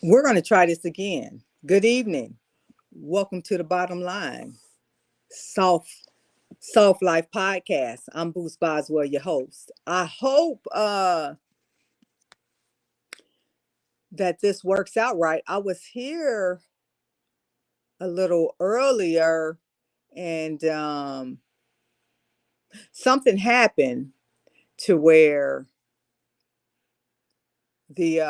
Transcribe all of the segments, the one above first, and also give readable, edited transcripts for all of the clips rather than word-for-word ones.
We're going to try this again. Good evening. Welcome to the bottom line. Soft Life Podcast. I'm Boost Boswell, your host. I hope that this works out right. I was here a little earlier and something happened to where the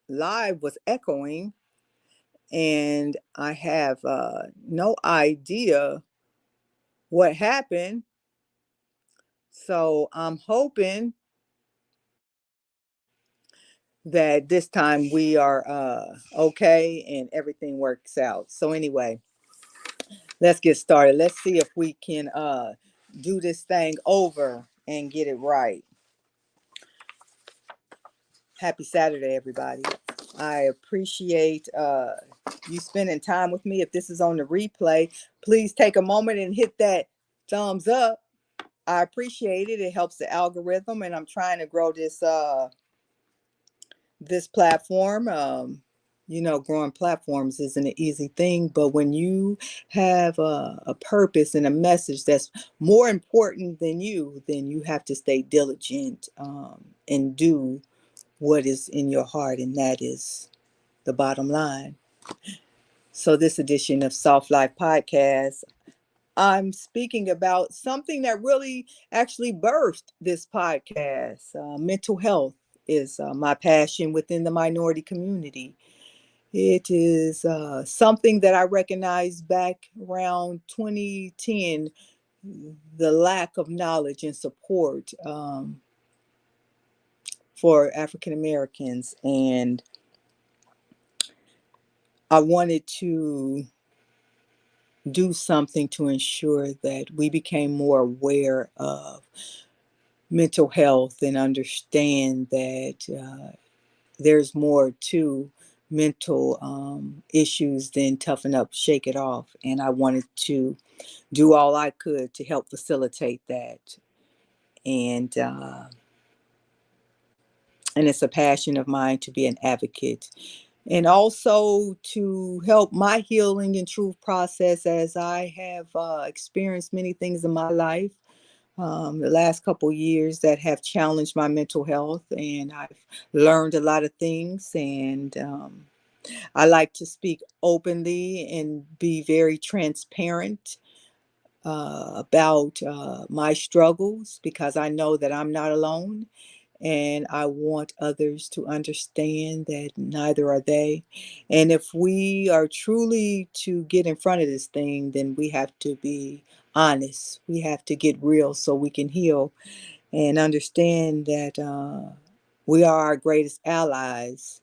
live was echoing, and I have no idea what happened. So I'm hoping that this time we are okay and everything works out. So anyway, let's get started. Let's see if we can do this thing over and get it right. Happy Saturday, everybody. I appreciate you spending time with me. If this is on the replay, please take a moment and hit that thumbs up. I appreciate it. It helps the algorithm, and I'm trying to grow this platform. Growing platforms isn't an easy thing, but when you have a purpose and a message that's more important than you, then you have to stay diligent and do what is in your heart, and that is the bottom line. So, this edition of Soft Life Podcast, I'm speaking about something that really actually birthed this podcast. Mental health is my passion within the minority community. It is something that I recognized back around 2010, the lack of knowledge and support for African Americans. And I wanted to do something to ensure that we became more aware of mental health and understand that there's more to mental issues than toughen up, shake it off. And I wanted to do all I could to help facilitate that. And and it's a passion of mine to be an advocate and also to help my healing and truth process as I have experienced many things in my life the last couple years that have challenged my mental health, and I've learned a lot of things. And I like to speak openly and be very transparent about my struggles because I know that I'm not alone. And I want others to understand that neither are they. And if we are truly to get in front of this thing, then we have to be honest. We have to get real so we can heal and understand that we are our greatest allies.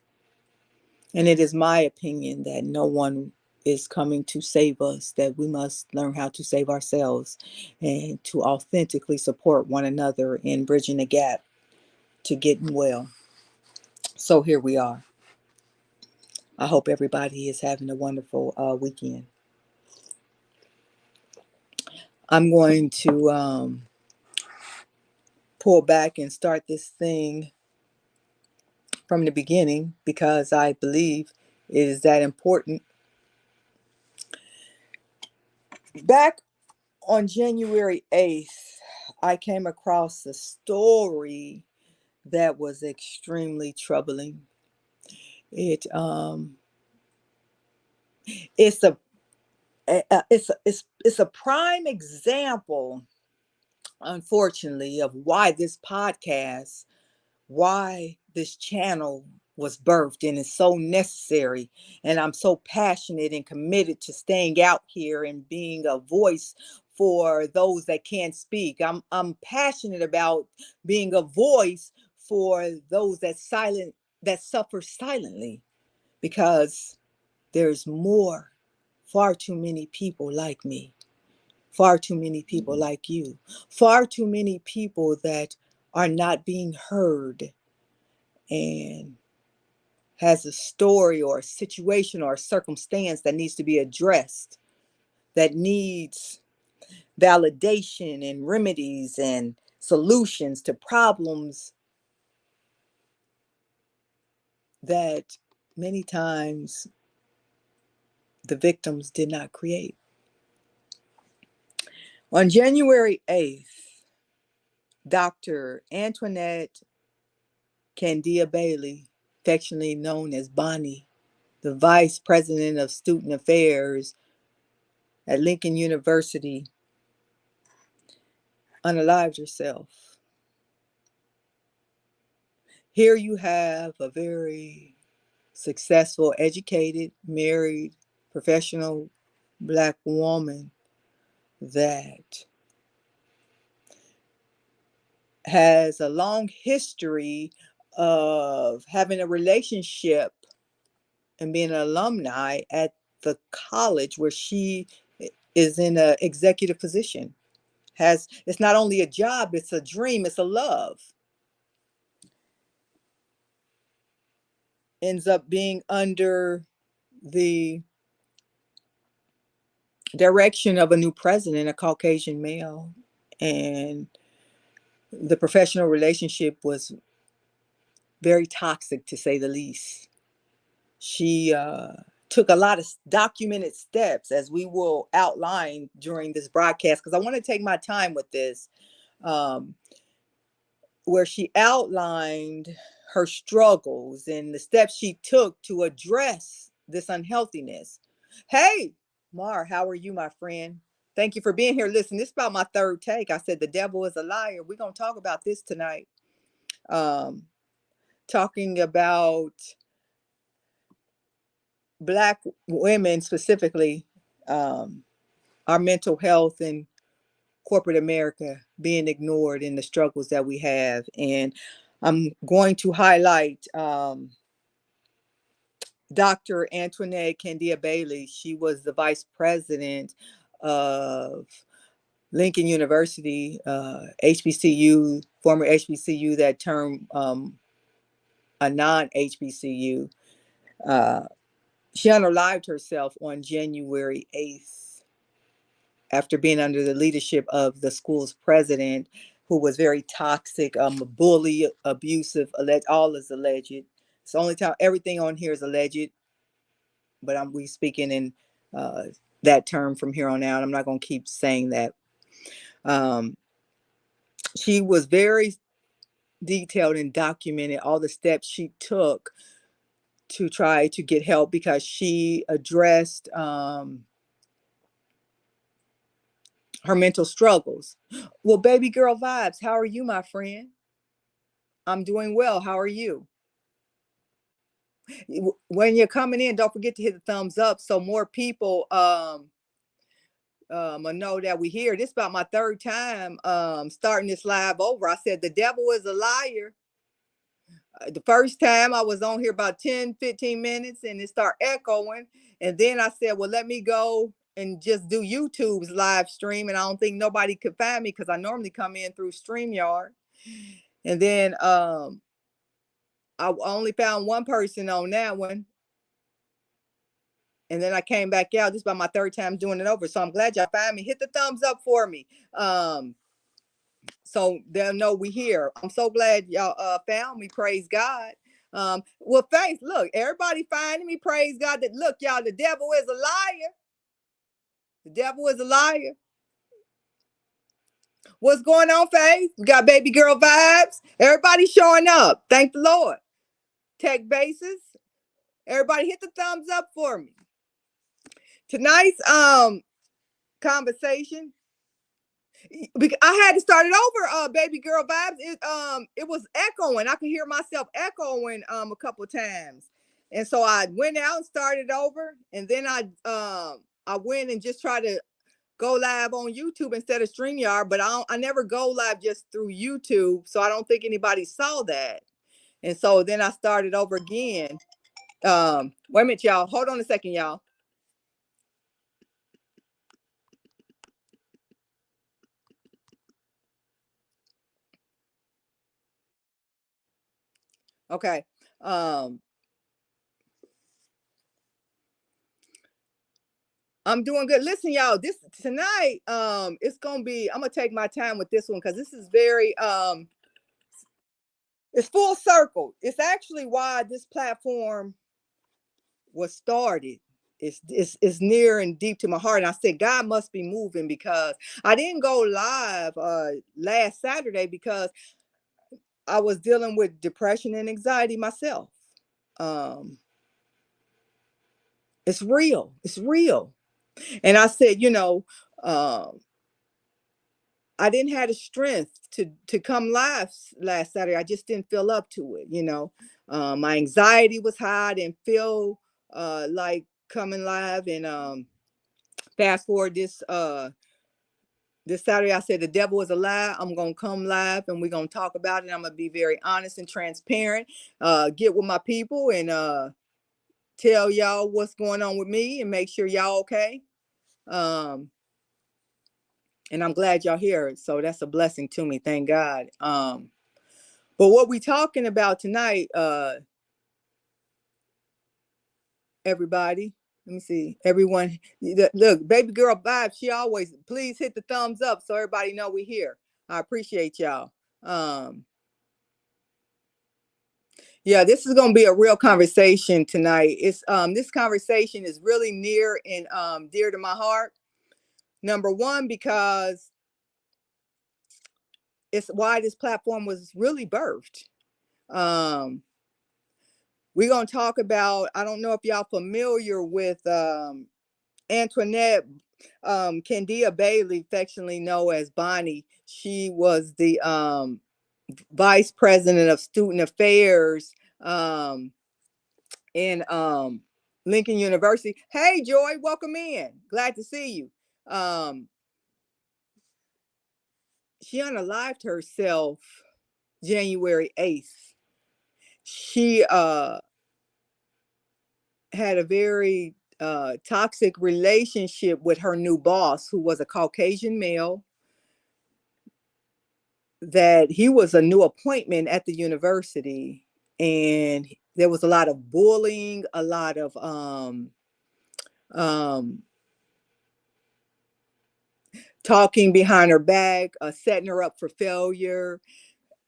And it is my opinion that no one is coming to save us, that we must learn how to save ourselves and to authentically support one another in bridging the gap to getting well. So here we are. I hope everybody is having a wonderful weekend. I'm going to pull back and start this thing from the beginning because I believe it is that important. Back on January 8th, I came across a story that was extremely troubling. It it's a prime example, unfortunately, of why this podcast, why this channel was birthed and is so necessary. And I'm so passionate and committed to staying out here and being a voice for those that can't speak. I'm passionate about being a voice for those that suffer silently, because there's far too many people like me, far too many people like you, far too many people that are not being heard and has a story or a situation or a circumstance that needs to be addressed, that needs validation and remedies and solutions to problems that many times the victims did not create. On January 8th, Dr. Antoinette Candia Bailey, affectionately known as Bonnie, the Vice President of Student Affairs at Lincoln University, unalived herself. Here you have a very successful, educated, married, professional Black woman that has a long history of having a relationship and being an alumni at the college where she is in an executive position. Has It's not only a job, it's a dream, it's a love. Ends up being under the direction of a new president, a Caucasian male, and the professional relationship was very toxic to say the least. She took a lot of documented steps, as we will outline during this broadcast, because I want to take my time with this, um, where she outlined her struggles and the steps she took to address this unhealthiness. Hey, Mar, how are you, my friend? Thank you for being here. Listen, this is about my third take. I said the devil is a liar. We're going to talk about this tonight. Um, Talking about Black women specifically, um, our mental health in corporate America being ignored in the struggles that we have. And I'm going to highlight Dr. Antoinette Candia Bailey. She was the vice president of Lincoln University, HBCU, former HBCU, that term a non-HBCU. She unalived herself on January 8th after being under the leadership of the school's president, who was very toxic, a bully, abusive, all is alleged. It's the only time everything on here is alleged, but we speaking in uh, that term from here on out. I'm not going to keep saying that. Um, she was very detailed and documented all the steps she took to try to get help, because she addressed her mental struggles. Well, baby girl vibes, how are you, my friend? I'm doing well. How are you? When you're coming in, don't forget to hit the thumbs up so more people know that we here. This is about my third time starting this live over. I said the devil is a liar. The first time I was on here about 10-15 minutes and it started echoing, and then I said, well, let me go and just do YouTube's live stream, and I don't think nobody could find me because I normally come in through StreamYard. And then I only found one person on that one, and then I came back out. This is about my third time doing it over, so I'm glad y'all found me. Hit the thumbs up for me, so they'll know we here. I'm so glad y'all found me. Praise God. Well, thanks. Look, everybody finding me. Praise God. That look, y'all, the devil is a liar. The devil is a liar. What's going on, Faith? We got baby girl vibes. Everybody showing up. Thank the Lord. Tech bases. Everybody hit the thumbs up for me. Tonight's conversation, I had to start it over, baby girl vibes. It was echoing. I could hear myself echoing a couple times. And so I went out and started over, and then I went and just tried to go live on YouTube instead of StreamYard, but I never go live just through YouTube, so I don't think anybody saw that. And so then I started over again. Wait a minute, y'all. Hold on a second, y'all. Okay. I'm doing good. Listen, y'all, this tonight, it's gonna be, I'm gonna take my time with this one because this is very It's full circle. It's actually why this platform was started. It's near and deep to my heart. And I said, God must be moving, because I didn't go live last Saturday because I was dealing with depression and anxiety myself. Um, it's real. It's real. And I said, um, I didn't have the strength to come live last Saturday. I just didn't feel up to it. My anxiety was high. I didn't feel like coming live. And fast forward this Saturday, I said the devil is a lie. I'm gonna come live and we're gonna talk about it. I'm gonna be very honest and transparent. Get with my people and tell y'all what's going on with me and make sure y'all okay. Um, and I'm glad y'all here. So that's a blessing to me. Thank God. But what we talking about tonight, everybody, let me see, everyone, look, baby girl Vibe, she always, please hit the thumbs up so everybody know we here. I appreciate y'all. Yeah, this is gonna be a real conversation tonight. It's this conversation is really near and dear to my heart. Number one, because it's why this platform was really birthed. Um, we're gonna talk about, I don't know if y'all familiar with Antoinette, Candia Bailey, affectionately known as Bonnie. She was the vice president of student affairs in Lincoln University. Hey, Joy, welcome in. Glad to see you. She unalived herself January 8th. She had a very toxic relationship with her new boss, who was a Caucasian male, that he was a new appointment at the university. And there was a lot of bullying, a lot of talking behind her back, setting her up for failure.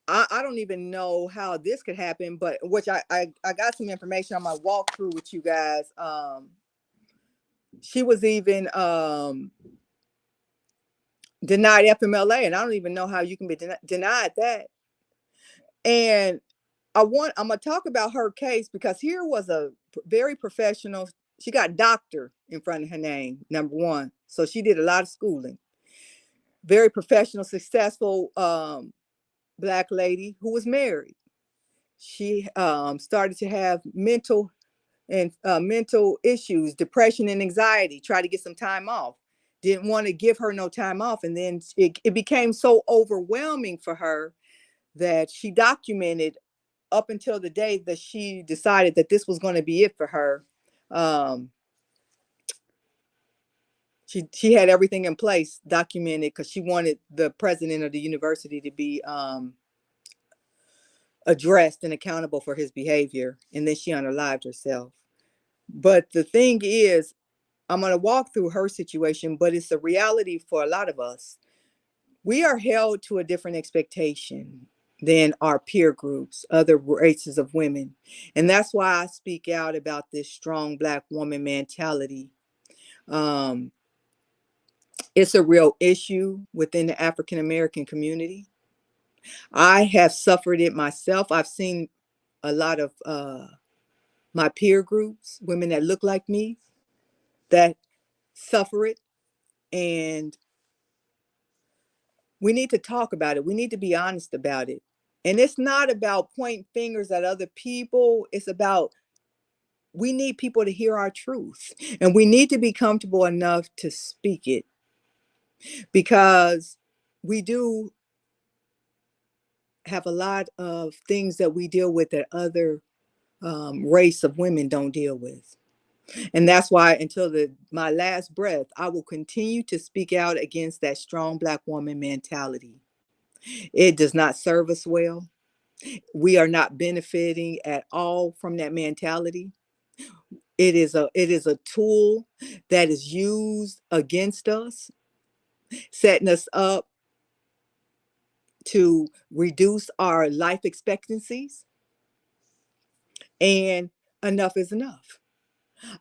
I don't even know how this could happen, but which I got some information on my walkthrough with you guys. She was even denied FMLA, and I don't even know how you can be denied that. And I'm gonna talk about her case, because here was a very professional. She got doctor in front of her name, number one. So she did a lot of schooling. Very professional, successful Black lady who was married. She started to have mental issues, depression and anxiety. Tried to get some time off. Didn't want to give her no time off, and then it became so overwhelming for her that she documented up until the day that she decided that this was going to be it for her. Um, she had everything in place, documented, because she wanted the president of the university to be addressed and accountable for his behavior. And then she unalived herself. But the thing is, I'm going to walk through her situation, but it's a reality for a lot of us. We are held to a different expectation than our peer groups, other races of women. And that's why I speak out about this strong Black woman mentality. Um, it's a real issue within the African American community. I have suffered it myself. I've seen a lot of my peer groups, women that look like me, that suffer it. And we need to talk about it. We need to be honest about it. And it's not about pointing fingers at other people. It's about, we need people to hear our truth. And we need to be comfortable enough to speak it, because we do have a lot of things that we deal with that other race of women don't deal with. And that's why, until my last breath, I will continue to speak out against that strong Black woman mentality. It does not serve us well. We are not benefiting at all from that mentality. It is a tool that is used against us, setting us up to reduce our life expectancies, and enough is enough.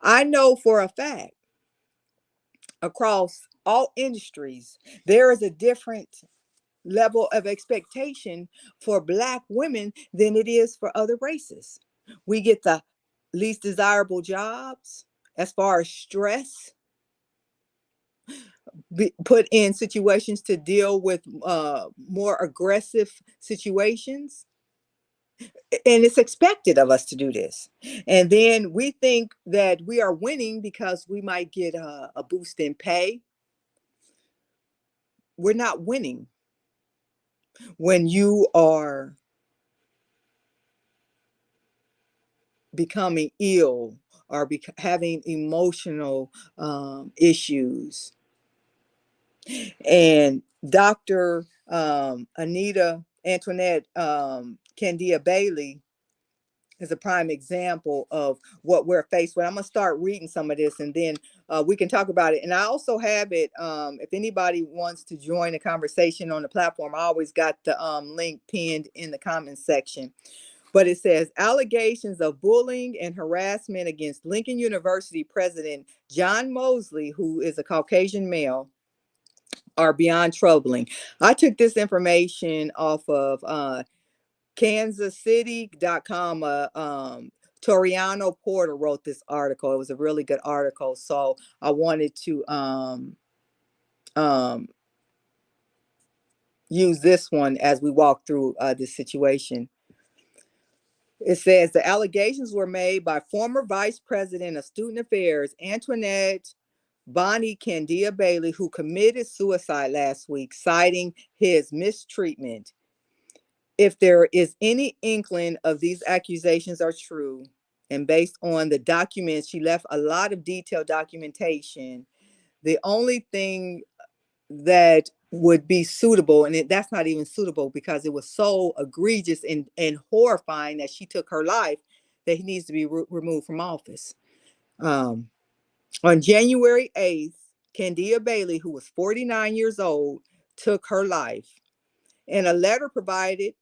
I know for a fact across all industries, there is a different level of expectation for Black women than it is for other races. We get the least desirable jobs as far as stress, put in situations to deal with more aggressive situations. And it's expected of us to do this. And then we think that we are winning because we might get a boost in pay. We're not winning when you are becoming ill or having emotional issues. And Dr. Antoinette Candia Bailey is a prime example of what we're faced with. I'm going to start reading some of this, and then we can talk about it. And I also have it, if anybody wants to join the conversation on the platform, I always got the link pinned in the comments section. But it says allegations of bullying and harassment against Lincoln University president John Mosley, who is a Caucasian male, are beyond troubling. I took this information off of kansascity.com. Toriano Porter wrote this article. It was a really good article. So I wanted to use this one as we walk through this situation. It says the allegations were made by former Vice President of Student Affairs, Antoinette Bonnie Candia Bailey, who committed suicide last week, citing his mistreatment. If there is any inkling of these accusations are true, and based on the documents, she left a lot of detailed documentation. The only thing that would be suitable, and that's not even suitable because it was so egregious and horrifying that she took her life, that he needs to be removed from office. On January 8th, Candia Bailey, who was 49 years old, took her life. In a letter provided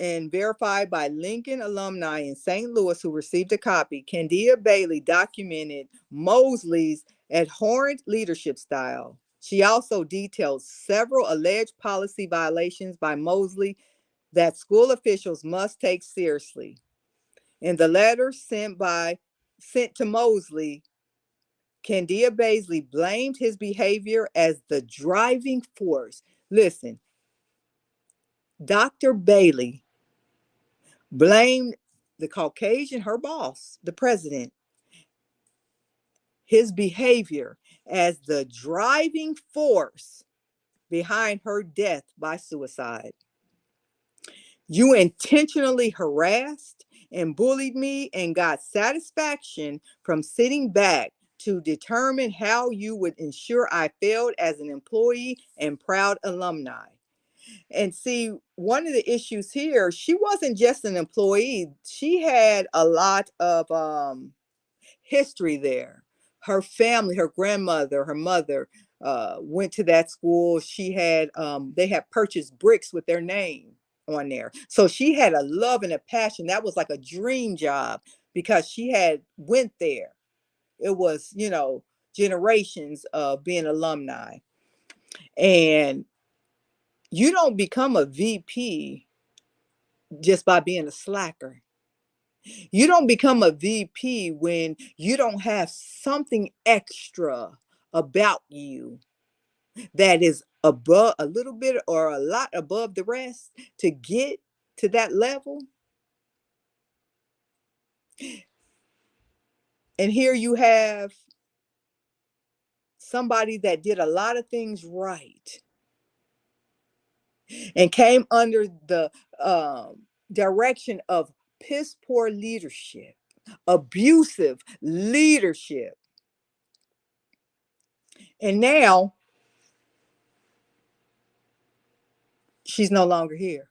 and verified by Lincoln alumni in St. Louis who received a copy, Candia Bailey documented Mosley's abhorrent leadership style. She also detailed several alleged policy violations by Mosley that school officials must take seriously. In the letter sent to Mosley, Candia Bailey blamed his behavior as the driving force. Listen, Dr. Bailey blamed the Caucasian, her boss, the president, his behavior as the driving force behind her death by suicide. You intentionally harassed and bullied me and got satisfaction from sitting back to determine how you would ensure I failed as an employee and proud alumni. And see, one of the issues here, she wasn't just an employee. She had a lot of history there. Her family, her grandmother, her mother went to that school. She had, they had purchased bricks with their name on there. So she had a love and a passion. That was like a dream job because she had went there. It was, generations of being alumni. And you don't become a VP just by being a slacker. You don't become a VP when you don't have something extra about you that is above a little bit or a lot above the rest to get to that level. And here you have somebody that did a lot of things right and came under the direction of piss poor leadership, abusive leadership. And now she's no longer here.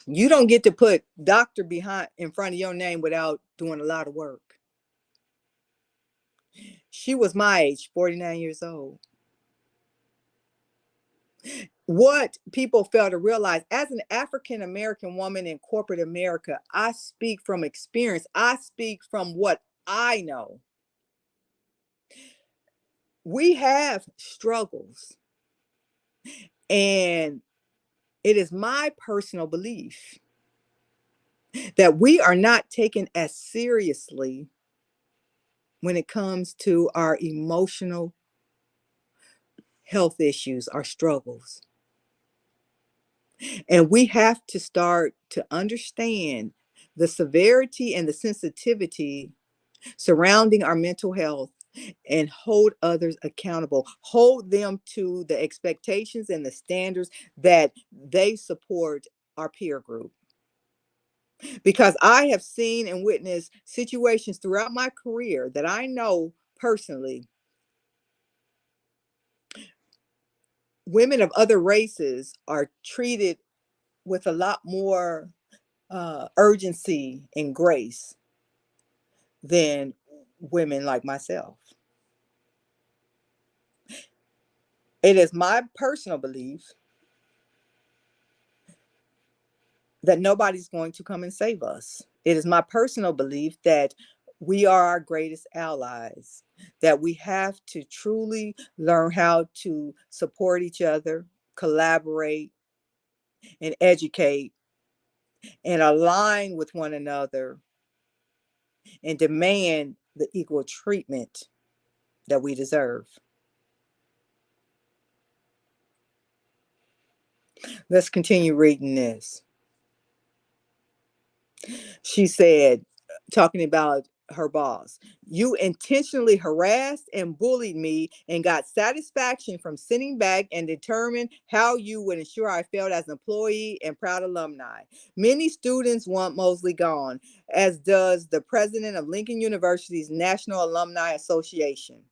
You don't get to put doctor behind in front of your name without doing a lot of work. She was my age, 49 years old. What people fail to realize, as an African American woman in corporate America, I speak from experience. I speak from what I know. We have struggles, and it is my personal belief that we are not taken as seriously when it comes to our emotional health issues, our struggles. And we have to start to understand the severity and the sensitivity surrounding our mental health and hold others accountable, hold them to the expectations and the standards that they support our peer group. Because I have seen and witnessed situations throughout my career that I know personally, women of other races are treated with a lot more urgency and grace than women like myself. It is my personal belief that nobody's going to come and save us. It is my personal belief that we are our greatest allies, that we have to truly learn how to support each other, collaborate, and educate, and align with one another and demand the equal treatment that we deserve. Let's continue reading this. She said, talking about her boss, "You intentionally harassed and bullied me and got satisfaction from sitting back and determined how you would ensure I failed as an employee and proud alumni. Many students want Mosley gone, as does the president of Lincoln University's National Alumni Association.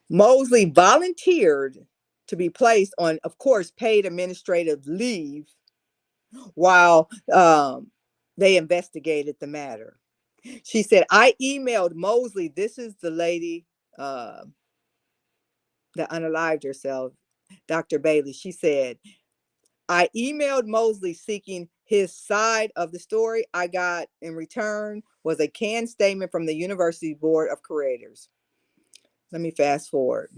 Mosley volunteered to be placed on, of course, paid administrative leave while they investigated the matter." She said, "I emailed Mosley." This is the lady uh, that unalived herself, Dr. Bailey. She said, "I emailed Mosley seeking his side of the story. I got in return was a canned statement from the university board of curators." Let me fast forward.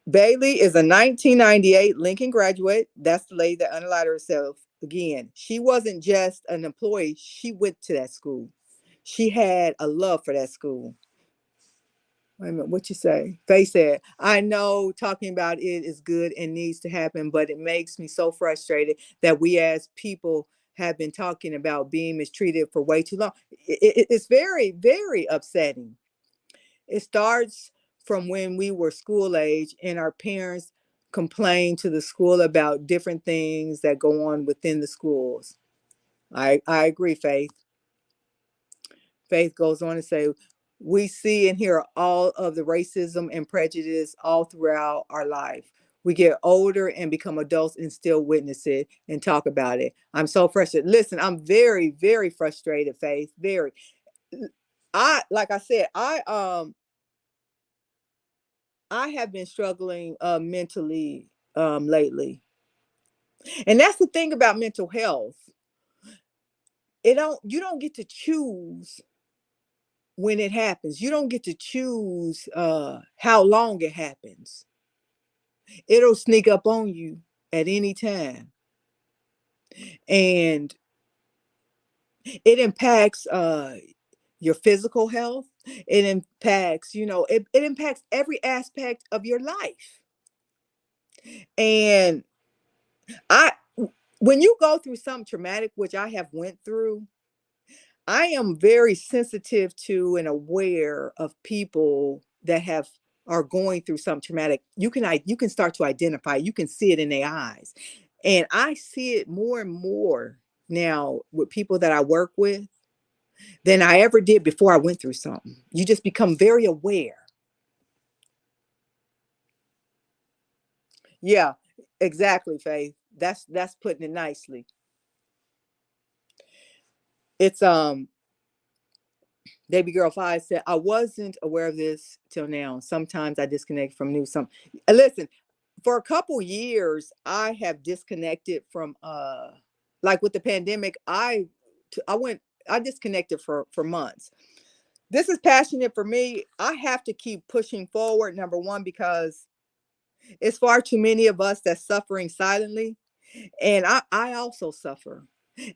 Bailey is a 1998 Lincoln graduate. That's the lady that unalived herself again. She wasn't just an employee, she went to that school. She had a love for that school. Wait a minute, what you say? Faye said, "I know talking about it is good and needs to happen, but it makes me so frustrated that we as people have been talking about being mistreated for way too long." It's very, very upsetting. It starts from when we were school age and our parents complained to the school about different things that go on within the schools. I agree, Faith. Faith goes on to say, "We see and hear all of the racism and prejudice all throughout our life. We get older and become adults and still witness it and talk about it. I'm so frustrated." Listen, I'm very, very frustrated, Faith. Very. Like I said, I have been struggling mentally lately. And that's the thing about mental health. You don't get to choose when it happens. You don't get to choose how long it happens. It'll sneak up on you at any time. And it impacts your physical health. It impacts, it impacts every aspect of your life. And I when you go through something traumatic, which I have went through, I am very sensitive to and aware of people that are going through something traumatic. You can start to identify, you can see it in their eyes. And I see it more and more now with people that I work with than I ever did before I went through something. You just become very aware. Yeah, exactly, Faith. That's putting it nicely. It's Baby girl 5 said, I wasn't aware of this till now. Sometimes I disconnect from news. Listen, for a couple years, I have disconnected from like with the pandemic, I went I disconnected for months. This is passionate for me. I have to keep pushing forward, number one, because it's far too many of us that's suffering silently. And I also suffer.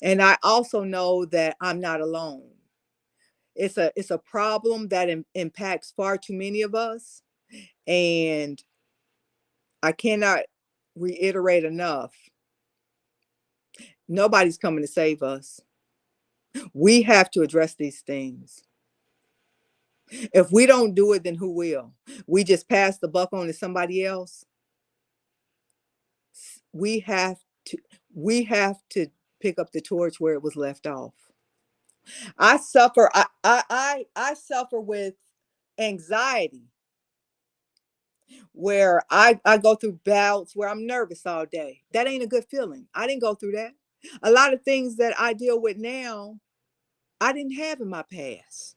And I also know that I'm not alone. It's a problem that impacts far too many of us. And I cannot reiterate enough. Nobody's coming to save us. We have to address these things. If we don't do it, then who will? We just pass the buck on to somebody else. We have to we have to pick up the torch where it was left off. I suffer with anxiety where I go through bouts where I'm nervous all day. That ain't a good feeling. I didn't go through that. A lot of things that I deal with now, I didn't have in my past.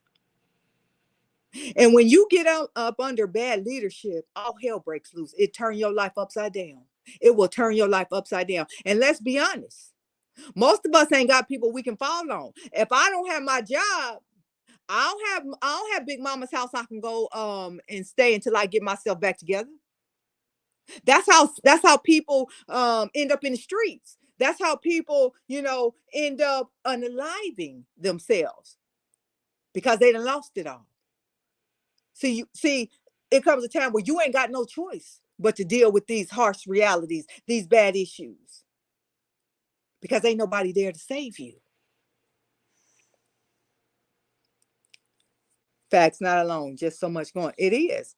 And when you get up under bad leadership, all hell breaks loose. It turn your life upside down. It will turn your life upside down. And let's be honest, most of us ain't got people we can fall on. If I don't have my job, I don't have Big Mama's house I can go and stay until I get myself back together. That's how people end up in the streets. That's how people, end up unaliving themselves because they done lost it all. See, it comes a time where you ain't got no choice but to deal with these harsh realities, these bad issues, because ain't nobody there to save you. Facts not alone, just so much going. It is.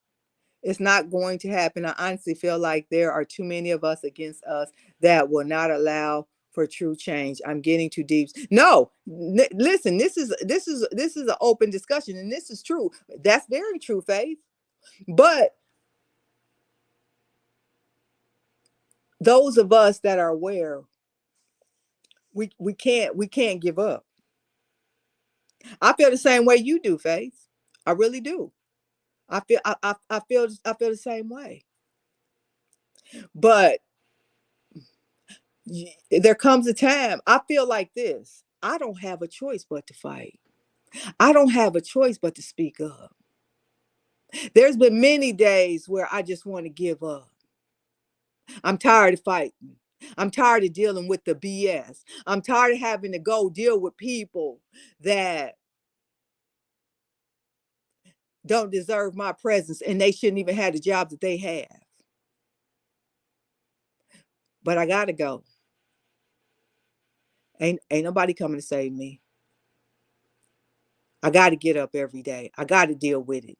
It's not going to happen. I honestly feel like there are too many of us against us that will not allow for true change. I'm getting too deep. No, listen. This is an open discussion, and this is true. That's very true, Faith. But those of us that are aware, we can't give up. I feel the same way you do, Faith. I really do. I feel the same way. But there comes a time I feel like this. I don't have a choice but to fight. I don't have a choice but to speak up. There's been many days where I just want to give up. I'm tired of fighting. I'm tired of dealing with the BS. I'm tired of having to go deal with people that don't deserve my presence and they shouldn't even have the job that they have. But I gotta go. Ain't nobody coming to save me. I gotta get up every day. I gotta deal with it.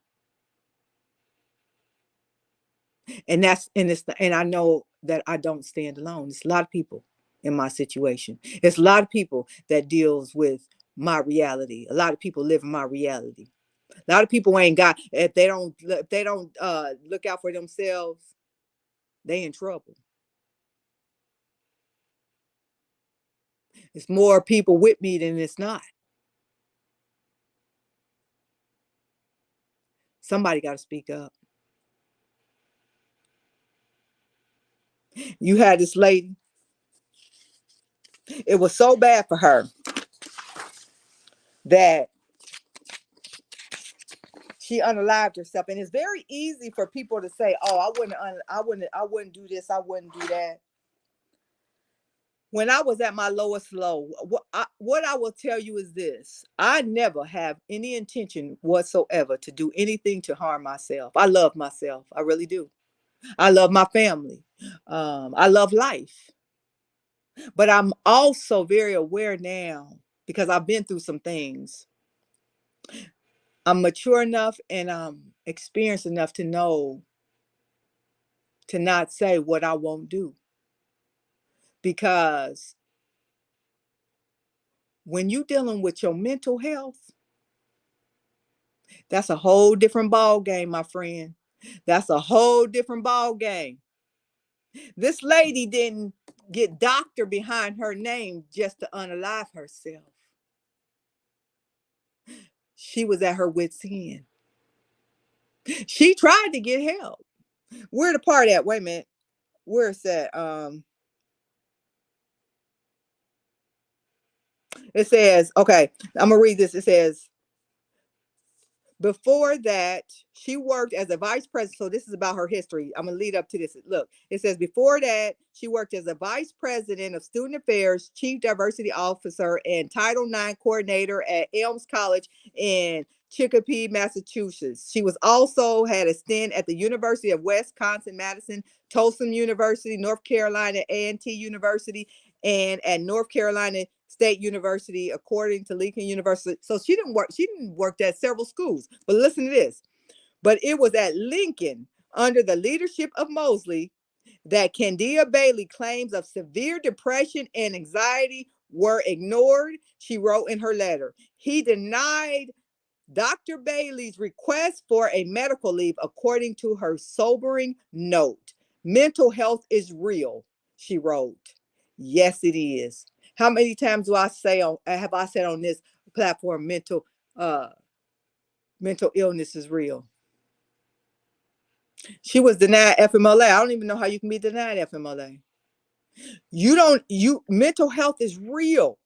And I know that I don't stand alone. There's a lot of people in my situation. There's a lot of people that deals with my reality. A lot of people live in my reality. A lot of people ain't got, if they don't look out for themselves, they in trouble. It's more people with me than it's not. Somebody got to speak up. You had this lady, it was so bad for her that she unalived herself. And it's very easy for people to say, "Oh, I wouldn't do this, I wouldn't do that." When I was at my lowest low, what I will tell you is this: I never have any intention whatsoever to do anything to harm myself. I love myself, I really do. I love my family. I love life, but I'm also very aware now because I've been through some things. I'm mature enough and I'm experienced enough to know to not say what I won't do, because when you dealing with your mental health, that's a whole different ball game, my friend. That's a whole different ball game. This lady didn't get doctor behind her name just to unalive herself. She was at her wit's end. She tried to get help. Where the part at? Wait a minute. Where's that? It says, okay, I'm gonna read this. It says, before that, she worked as a vice president. So this is about her history. I'm gonna lead up to this. Look, it says before that, she worked as a vice president of student affairs, chief diversity officer, and Title IX coordinator at Elms College in Chicopee, Massachusetts. She was also had a stint at the University of Wisconsin-Madison, Tulsa University, North Carolina A&T University, and at North Carolina State University, according to Lincoln University. So she didn't work at several schools. But listen to this. But it was at Lincoln, under the leadership of Mosley, that Candia Bailey claims of severe depression and anxiety were ignored, she wrote in her letter. He denied Dr. Bailey's request for a medical leave, according to her sobering note. Mental health is real, she wrote. Yes, it is. How many times do I say have I said on this platform, mental illness is real? She was denied FMLA. I don't even know how you can be denied FMLA. Mental health is real.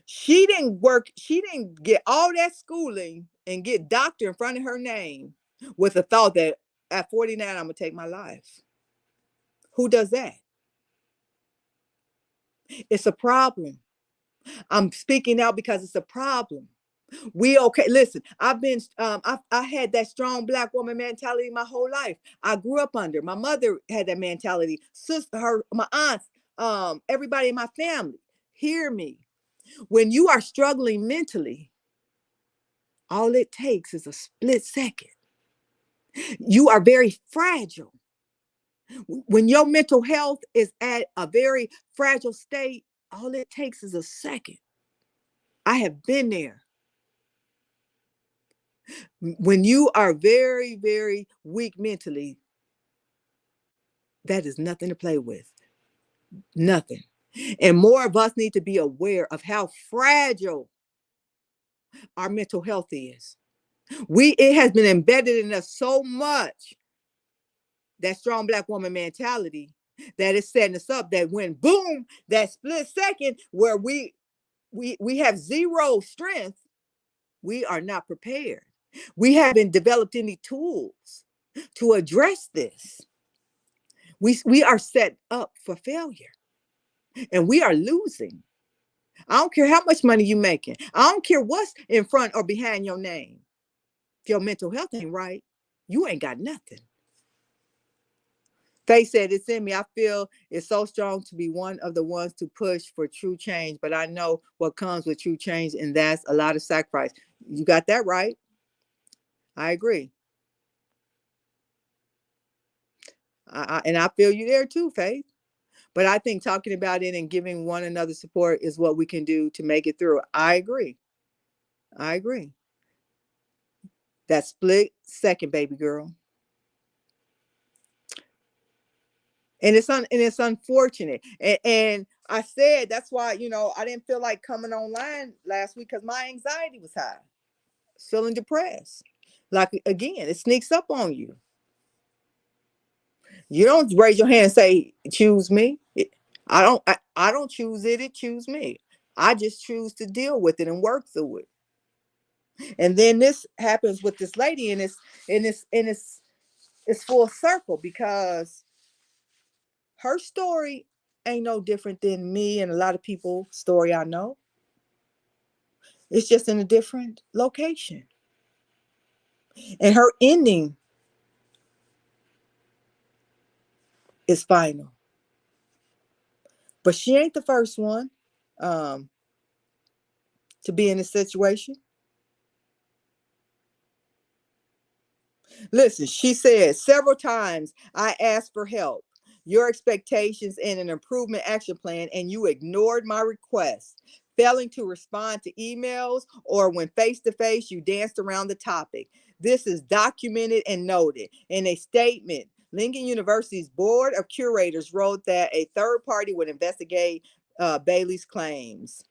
She didn't get all that schooling and get doctor in front of her name with the thought that at 49, I'm gonna take my life. Who does that? It's a problem. I'm speaking out because it's a problem. Listen, I had that strong Black woman mentality my whole life. I grew up under. My mother had that mentality. My aunts, everybody in my family. Hear me. When you are struggling mentally, all it takes is a split second. You are very fragile. When your mental health is at a very fragile state, all it takes is a second. I have been there. When you are very, very weak mentally, that is nothing to play with. Nothing. And more of us need to be aware of how fragile our mental health is. It has been embedded in us so much, that strong Black woman mentality, that is setting us up that when boom, that split second where we have zero strength, we are not prepared. We haven't developed any tools to address this. We are set up for failure, and we are losing. I don't care how much money you're making. I don't care what's in front or behind your name. If your mental health ain't right, you ain't got nothing. Faith said, it's in me. I feel it's so strong to be one of the ones to push for true change, but I know what comes with true change, and that's a lot of sacrifice. You got that right. I agree. And I feel you there too, Faith. But I think talking about it and giving one another support is what we can do to make it through. I agree. I agree. That split second, baby girl. And it's unfortunate. And I said that's why, I didn't feel like coming online last week because my anxiety was high, feeling depressed. Like, again, it sneaks up on you. You don't raise your hand and say, choose me. I don't choose it, it choose me. I just choose to deal with it and work through it. And then this happens with this lady, and it's full circle because her story ain't no different than me and a lot of people's story I know. It's just in a different location. And her ending is final. But she ain't the first one to be in this situation. Listen, she said several times, I asked for help, your expectations, and an improvement action plan, and you ignored my request, failing to respond to emails, or when face to face, you danced around the topic. This is documented and noted in a statement. Lincoln University's Board of Curators wrote that a third party would investigate Bailey's claims.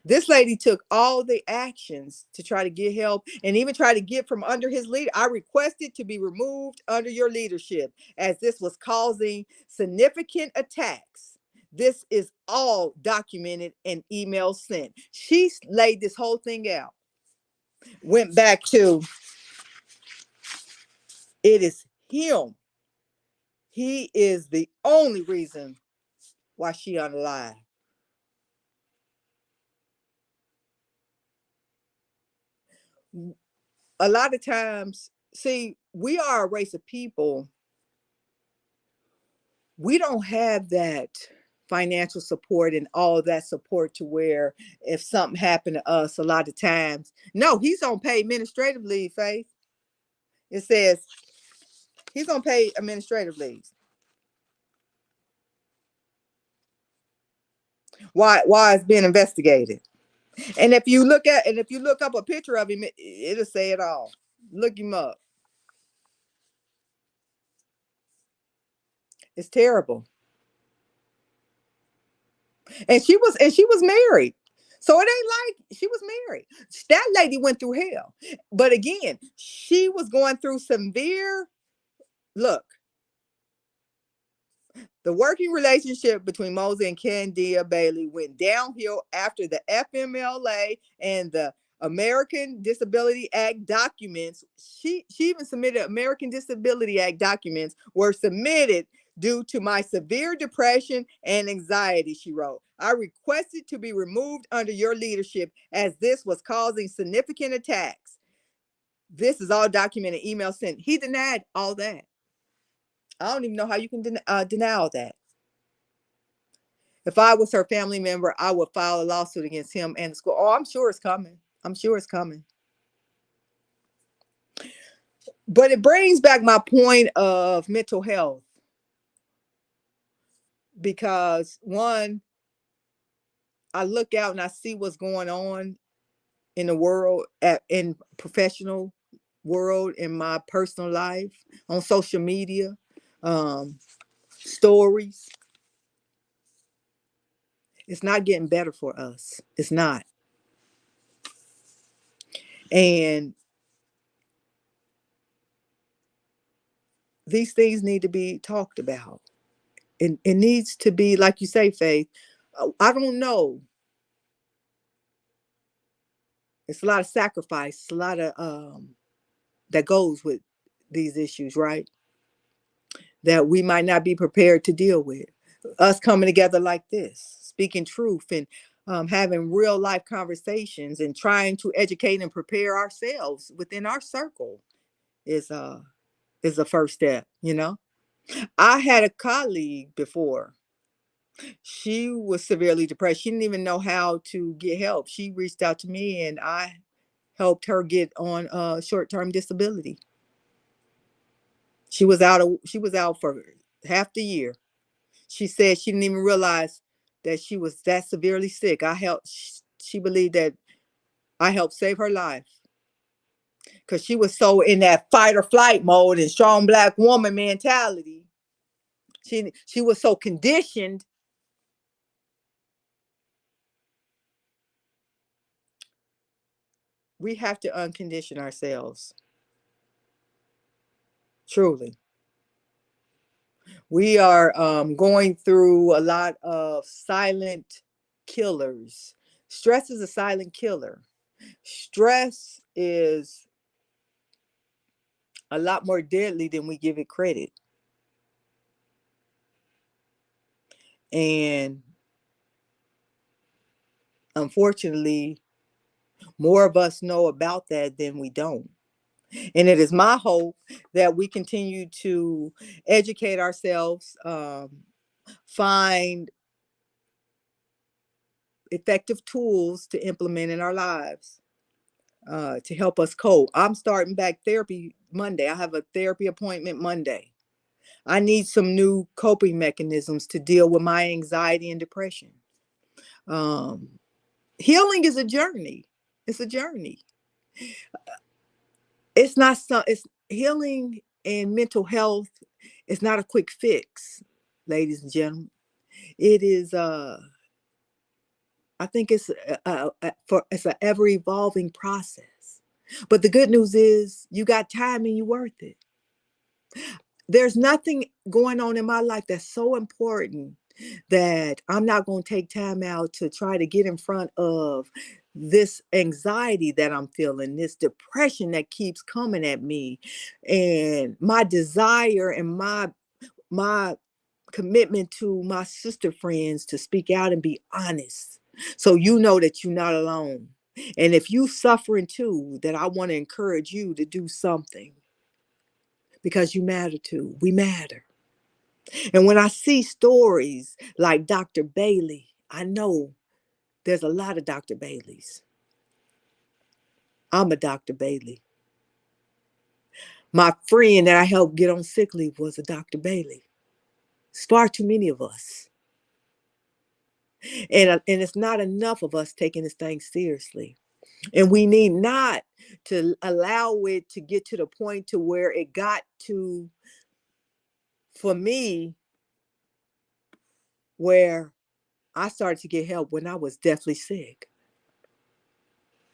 This lady took all the actions to try to get help and even try to get from under his leader. I requested to be removed under your leadership as this was causing significant attacks. This is all documented and emails sent. She laid this whole thing out. Went back to it is him. He is the only reason why she unalive. A lot of times, see, we are a race of people. We don't have that financial support and all that support to where if something happened to us, a lot of times, no, he's on paid administrative leave, Faith. It says he's on paid administrative leave. Why it's being investigated. And if you look up a picture of him, it'll say it all. Look him up. It's terrible. And she was married. So it ain't like she was married. That lady went through hell. But again, she was going through severe look. The working relationship between Mosey and Candia Bailey went downhill after the FMLA and the American Disability Act documents. She even submitted American Disability Act documents were submitted due to my severe depression and anxiety, she wrote. I requested to be removed under your leadership as this was causing significant attacks. This is all documented, email sent. He denied all that. I don't even know how you can deny all that. If I was her family member, I would file a lawsuit against him and the school. Oh, I'm sure it's coming. I'm sure it's coming. But it brings back my point of mental health. Because one, I look out and I see what's going on in the world, in professional world, in my personal life, on social media, stories. It's not getting better for us. It's not. And these things need to be talked about. It needs to be, like you say, Faith. I don't know. It's a lot of sacrifice, a lot of that goes with these issues, right? That we might not be prepared to deal with. Us coming together like this, speaking truth and having real life conversations and trying to educate and prepare ourselves within our circle is the first step, you know. I had a colleague before. She was severely depressed. She didn't even know how to get help. She reached out to me and I helped her get on short-term disability. She was out for half the year. She said she didn't even realize that she was that severely sick. She believed that I helped save her life because she was so in that fight or flight mode and strong black woman mentality. She was so conditioned. We have to uncondition ourselves. Truly. We are going through a lot of silent killers. Stress is a silent killer. Stress is a lot more deadly than we give it credit. And unfortunately, more of us know about that than we don't. And it is my hope that we continue to educate ourselves, find effective tools to implement in our lives to help us cope. I'm starting back therapy Monday. I have a therapy appointment Monday. I need some new coping mechanisms to deal with my anxiety and depression. Um, Healing is a journey. It's a journey. It's not some. It's healing and mental health. It's not a quick fix, ladies and gentlemen. It is. I think it's an ever evolving process. But the good news is you got time and you're worth it. There's nothing going on in my life that's so important that I'm not going to take time out to try to get in front of this anxiety that I'm feeling, this depression that keeps coming at me, and my desire and my commitment to my sister friends to speak out and be honest. So you know that you're not alone. And if you suffering too, that I want to encourage you to do something because you matter too. We matter. And when I see stories like Dr. Bailey, I know there's a lot of Dr. Baileys. I'm a Dr. Bailey. My friend that I helped get on sick leave was a Dr. Bailey. It's far too many of us. And it's not enough of us taking this thing seriously. And we need not to allow it to get to the point to where it got to, for me, where I started to get help when I was deathly sick.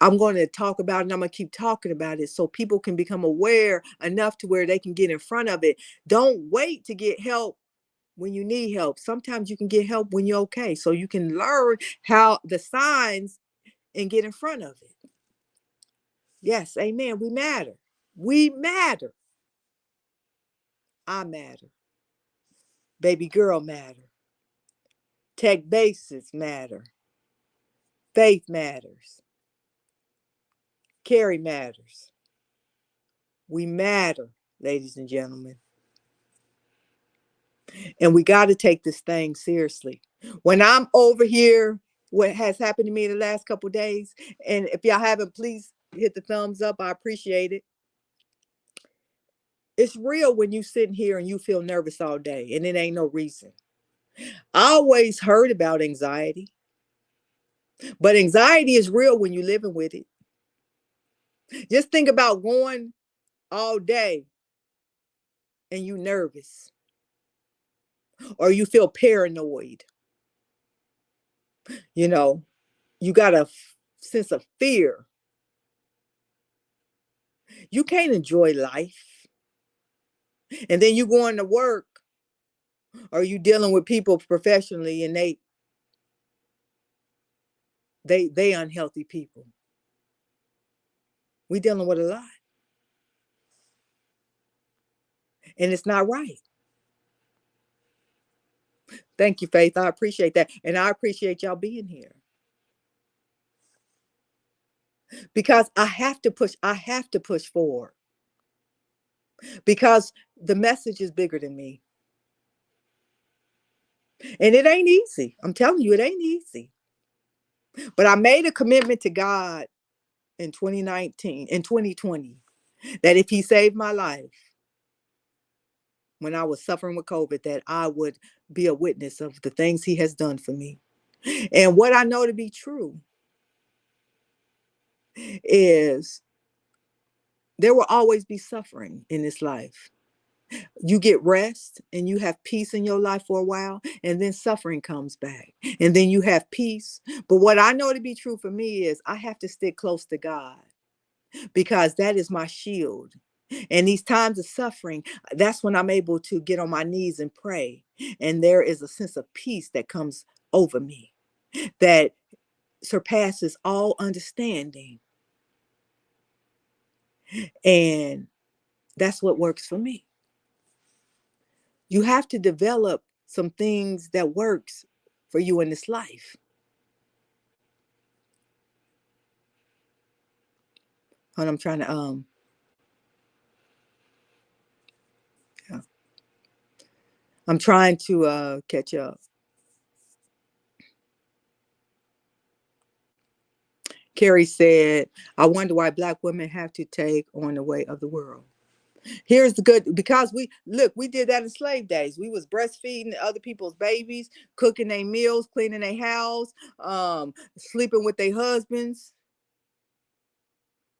I'm going to talk about it and I'm going to keep talking about it so people can become aware enough to where they can get in front of it. Don't wait to get help when you need help. Sometimes you can get help when you're okay. So you can learn how the signs and get in front of it. Yes, amen. We matter. We matter. I matter. Baby girl matter. Tech bases matter. Faith matters. Carrie matters. We matter, ladies and gentlemen. And we got to take this thing seriously. When I'm over here, what has happened to me in the last couple of days, and if y'all haven't, please hit the thumbs up. I appreciate it. It's real when you sitting here and you feel nervous all day and it ain't no reason. I always heard about anxiety, but anxiety is real when you're living with it. Just think about going all day and you nervous or you feel paranoid. You know, you got a sense of fear. You can't enjoy life. And then you going to work or you dealing with people professionally and they unhealthy people. We dealing with a lot. And it's not right. Thank you, Faith. I appreciate that. And I appreciate y'all being here. Because I have to push forward. Because the message is bigger than me. And it ain't easy. I'm telling you, it ain't easy. But I made a commitment to God in 2019, in 2020, that if he saved my life when I was suffering with COVID, that I would be a witness of the things he has done for me. And what I know to be true is there will always be suffering in this life. You get rest and you have peace in your life for a while, and then suffering comes back, and then you have peace. But what I know to be true for me is I have to stick close to God because that is my shield. And these times of suffering, that's when I'm able to get on my knees and pray. And there is a sense of peace that comes over me that surpasses all understanding. And that's what works for me. You have to develop some things that works for you in this life. And I'm trying to yeah. I'm trying to catch up. Carrie said, I wonder why Black women have to take on the way of the world. Here's the good, because we did that in slave days. We was breastfeeding other people's babies, cooking their meals, cleaning their house, sleeping with their husbands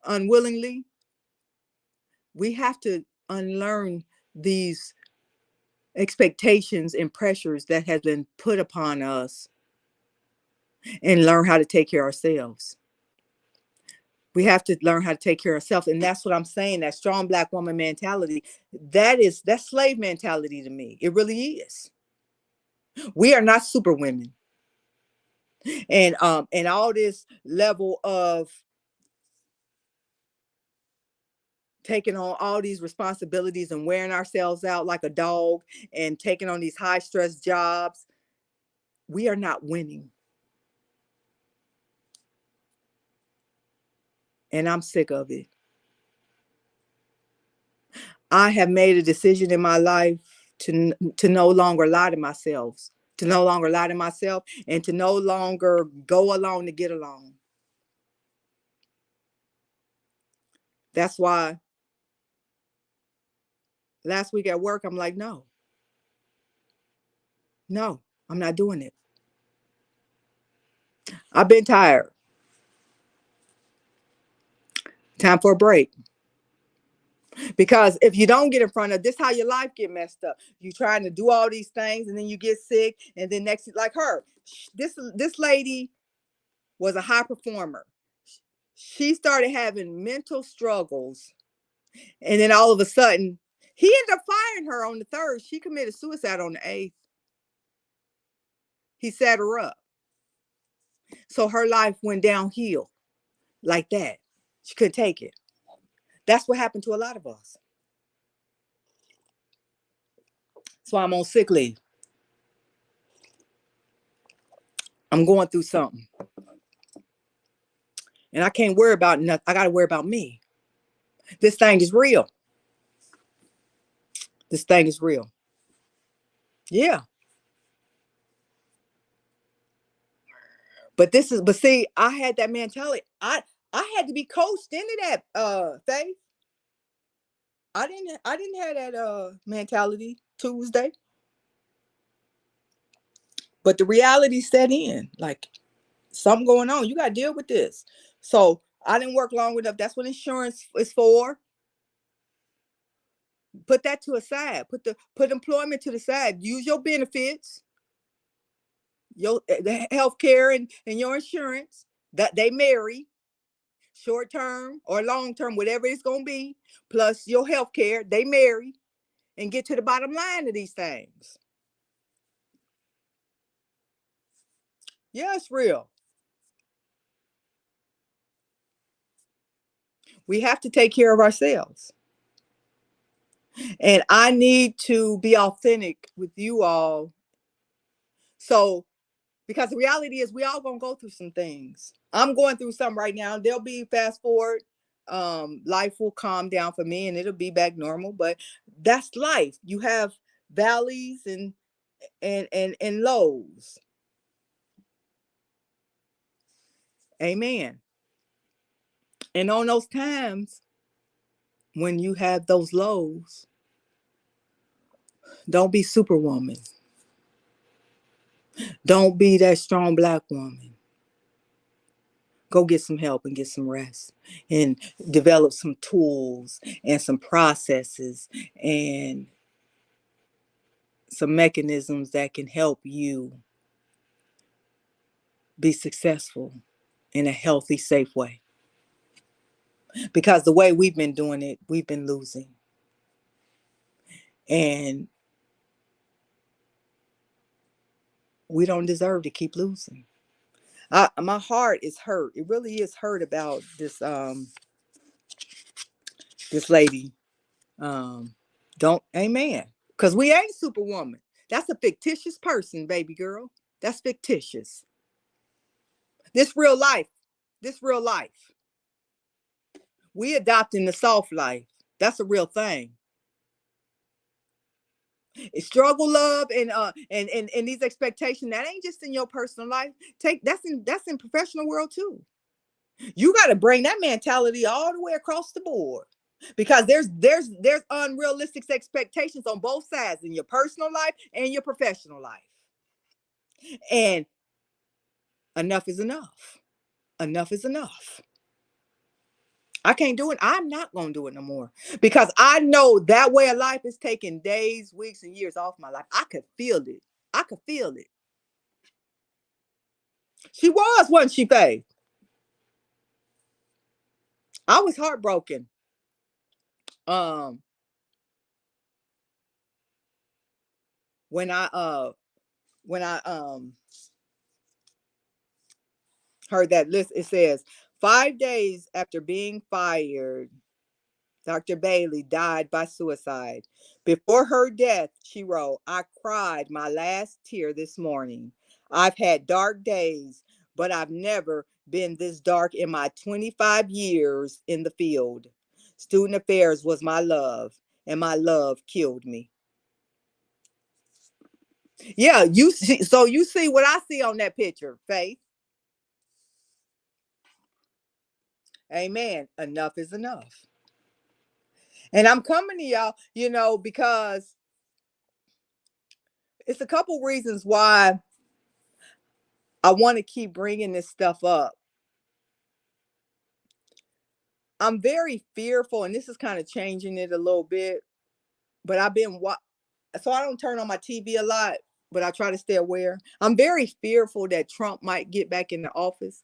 unwillingly. We have to unlearn these expectations and pressures that has been put upon us and learn how to take care of ourselves. We have to learn how to take care of ourselves. And that's what I'm saying. That strong Black woman mentality, that's slave mentality to me. It really is. We are not super women. And all this level of taking on all these responsibilities and wearing ourselves out like a dog and taking on these high stress jobs, we are not winning. And I'm sick of it. I have made a decision in my life to no longer lie to myself, and to no longer go along to get along. That's why last week at work, I'm like, no, I'm not doing it. I've been tired. Time for a break. Because if you don't get in front of this, how your life get messed up. You trying to do all these things, and then you get sick, and then next, like her, this lady was a high performer. She started having mental struggles, and then all of a sudden, he ended up firing her on the 3rd. She committed suicide on the 8th. He set her up, so her life went downhill like that. She couldn't take it. That's what happened to a lot of us. So I'm on sick leave. I'm going through something. And I can't worry about nothing. I got to worry about me. This thing is real. This thing is real. Yeah. But see, I had that mentality. I had to be coached into that, Faith. I didn't have that mentality Tuesday. But the reality set in. Like, something going on. You got to deal with this. So I didn't work long enough. That's what insurance is for. Put that to a side. Put employment to the side. Use your benefits, your the health care and your insurance that they marry, short term or long term, whatever it's gonna be, plus your health care, they marry, and get to the bottom line of these things. Yeah, it's real. We have to take care of ourselves. And I need to be authentic with you all. So, because the reality is we all gonna go through some things. I'm going through some right now. There'll be fast forward. Life will calm down for me and it'll be back normal. But that's life. You have valleys and lows. Amen. And on those times when you have those lows, don't be superwoman. Don't be that strong Black woman. Go get some help and get some rest and develop some tools and some processes and some mechanisms that can help you be successful in a healthy, safe way. Because the way we've been doing it, we've been losing. And we don't deserve to keep losing. My heart is hurt. It really is hurt about this lady. Don't amen. Because we ain't superwoman. That's a fictitious person, baby girl. That's fictitious. This real life. This real life. We adopting the soft life. That's a real thing. It's struggle, love, and these expectations. That ain't just in your personal life. That's in professional world too. You got to bring that mentality all the way across the board. Because there's unrealistic expectations on both sides in your personal life and your professional life. And enough is enough. Enough is enough. I can't do it. I'm not going to do it no more because I know that way of life is taking days, weeks, and years off my life. I could feel it. I could feel it. She was, wasn't she, Faye? I was heartbroken. Um, when I heard that list, it says 5 days after being fired, Dr. Bailey died by suicide. Before her death, she wrote, I cried my last tear this morning. I've had dark days, but I've never been this dark in my 25 years in the field. Student affairs was my love, and my love killed me. Yeah, you see, so you see what I see on that picture, Faith. Amen. Enough is enough. And I'm coming to y'all, because it's a couple reasons why I want to keep bringing this stuff up. I'm very fearful, and this is kind of changing it a little bit, but so I don't turn on my TV a lot, but I try to stay aware. I'm very fearful that Trump might get back in the office.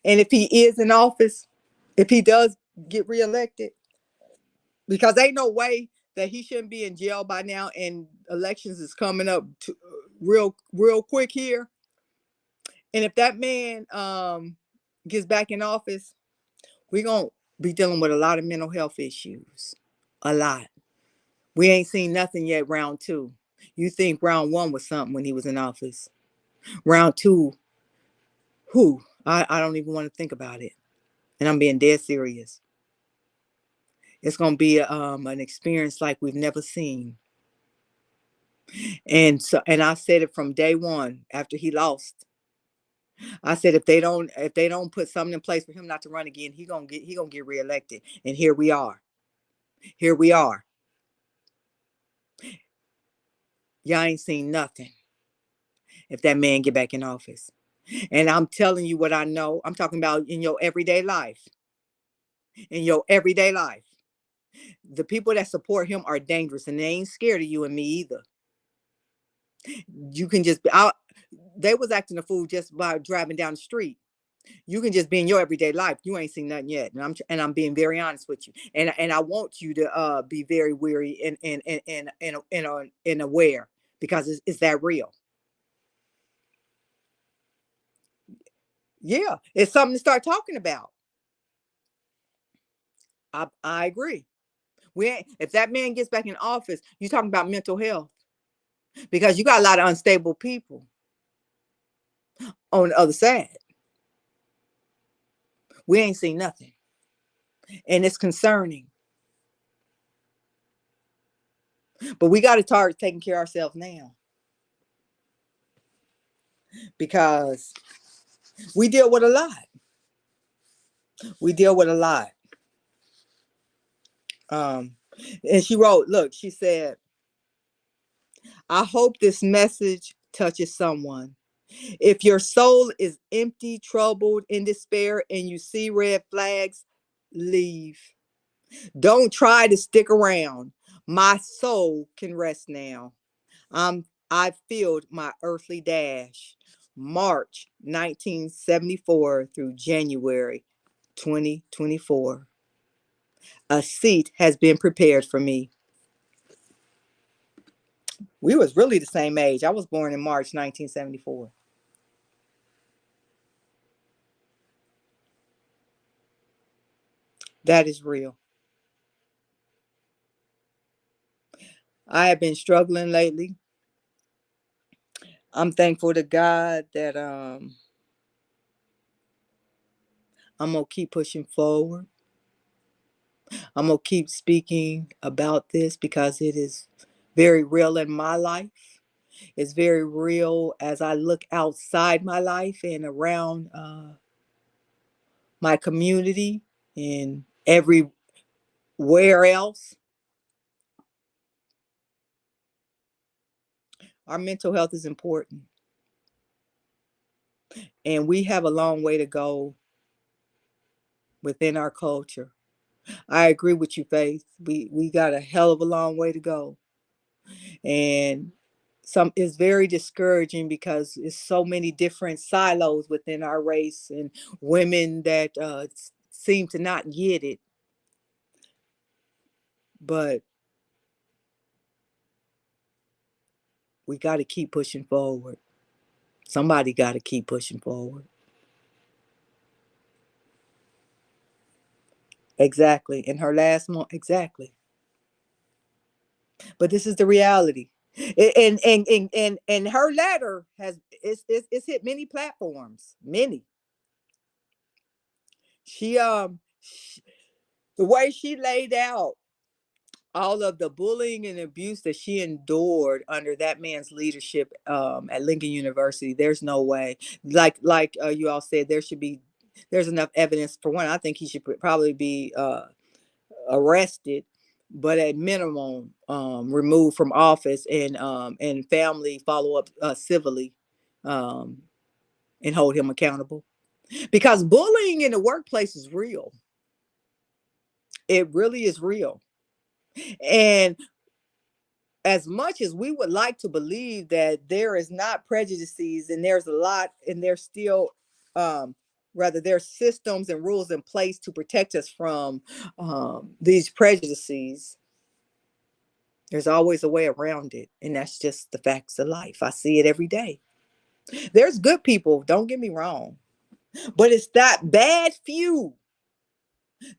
And if he is in office, if he does get reelected, because ain't no way that he shouldn't be in jail by now, and elections is coming up real quick here. And if that man gets back in office, we're going to be dealing with a lot of mental health issues. A lot. We ain't seen nothing yet round two. You think round one was something when he was in office. Round two, who? I don't even want to think about it. And I'm being dead serious. It's going to be an experience like we've never seen. And I said it from day one after he lost. I said if they don't put something in place for him not to run again, he gonna get reelected. And here we are. Here we are. Y'all ain't seen nothing if that man get back in office. And I'm telling you what I know. I'm talking about in your everyday life. In your everyday life. The people that support him are dangerous, and they ain't scared of you and me either. You can just they was acting a fool just by driving down the street. You can just be in your everyday life. You ain't seen nothing yet, and I'm being very honest with you. And I want you to be very weary and aware, because it's that real. Yeah, it's something to start talking about. I agree. If that man gets back in office, you're talking about mental health, because you got a lot of unstable people on the other side. We ain't seen nothing, and it's concerning. But we got to start taking care of ourselves now, because we deal with a lot. We deal with a lot. Um, and she wrote, look, she said, I hope this message touches someone. If your soul is empty, troubled, in despair, and you see red flags, leave. Don't try to stick around. My soul can rest now. I've filled my earthly dash. March 1974 through January 2024. A seat has been prepared for me. We was really the same age. I was born in March 1974. That is real. I have been struggling lately. I'm thankful to God that I'm gonna keep pushing forward. I'm gonna keep speaking about this because it is very real in my life. It's very real as I look outside my life and around my community and everywhere else. Our mental health is important, and we have a long way to go within our culture. I agree with you, Faith. We got a hell of a long way to go. And some is very discouraging because it's so many different silos within our race and women that seem to not get it. But we got to keep pushing forward. Somebody got to keep pushing forward. Exactly. In her last month, exactly. But this is the reality. And her letter has it's hit many platforms, many. The way she laid out all of the bullying and abuse that she endured under that man's leadership at Lincoln University, there's no way. Like you all said, there's enough evidence. For one, I think he should probably be arrested, but at minimum removed from office, and family follow up civilly, um, and hold him accountable, because bullying in the workplace is real. It really is real. And as much as we would like to believe that there is not prejudices, and there's a lot, and there's still um rather there's systems and rules in place to protect us from these prejudices, there's always a way around it, and that's just the facts of life. I see it every day. There's good people, don't get me wrong, but it's that bad few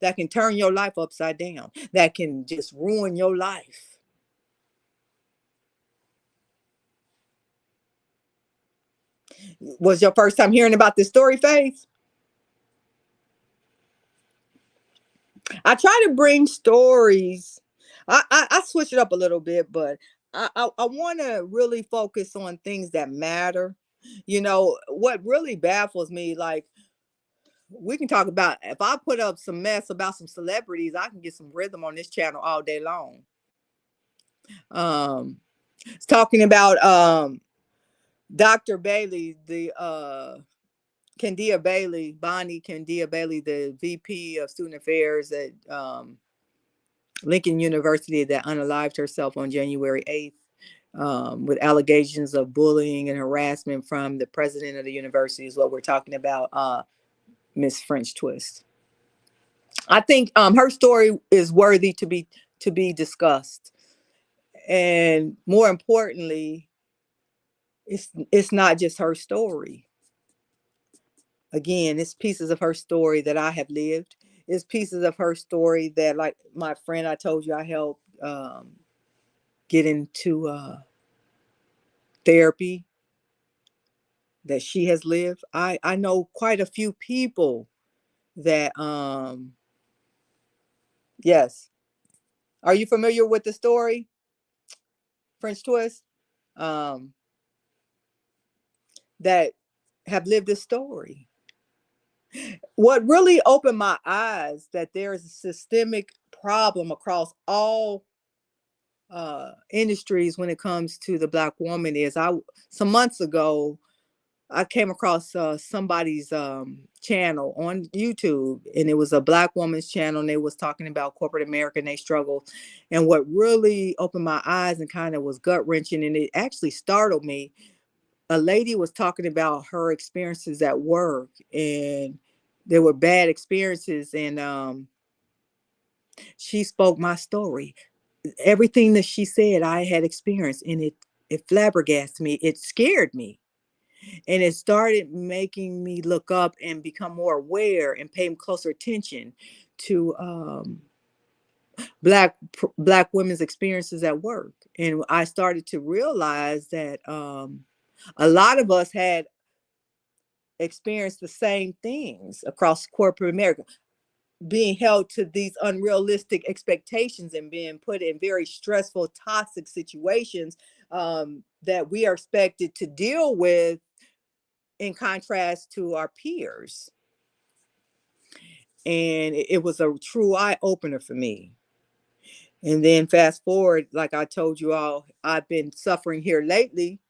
that can turn your life upside down, that can just ruin your life. Was your first time hearing about this story, Faith? I try to bring stories. I switch it up a little bit, but I want to really focus on things that matter. You know what really baffles me? Like, we can talk about, if I put up some mess about some celebrities, I can get some rhythm on this channel all day long. It's talking about Dr. Bailey, the Candia Bailey, Bonnie Candia Bailey, the VP of Student Affairs at Lincoln University, that unalived herself on January 8th, with allegations of bullying and harassment from the president of the university, is what we're talking about, Miss French Twist. I think her story is worthy to be discussed, and more importantly, it's not just her story. Again, it's pieces of her story that I have lived. It's pieces of her story that, like my friend I told you, I helped get into therapy, that she has lived. I know quite a few people that yes. Are you familiar with the story, French Twist? Um, that have lived this story. What really opened my eyes that there is a systemic problem across all industries when it comes to the Black woman is, I some months ago I came across somebody's channel on YouTube, and it was a Black woman's channel, and they was talking about corporate America and they struggle. And what really opened my eyes and kind of was gut wrenching, and it actually startled me, a lady was talking about her experiences at work, and there were bad experiences, and she spoke my story. Everything that she said I had experienced, and it flabbergasted me. It scared me, and it started making me look up and become more aware and pay closer attention to black women's experiences at work. And I started to realize that a lot of us had experienced the same things across corporate America, being held to these unrealistic expectations and being put in very stressful, toxic situations that we are expected to deal with, in contrast to our peers. And it was a true eye opener for me. And then fast forward, like I told you all, I've been suffering here lately.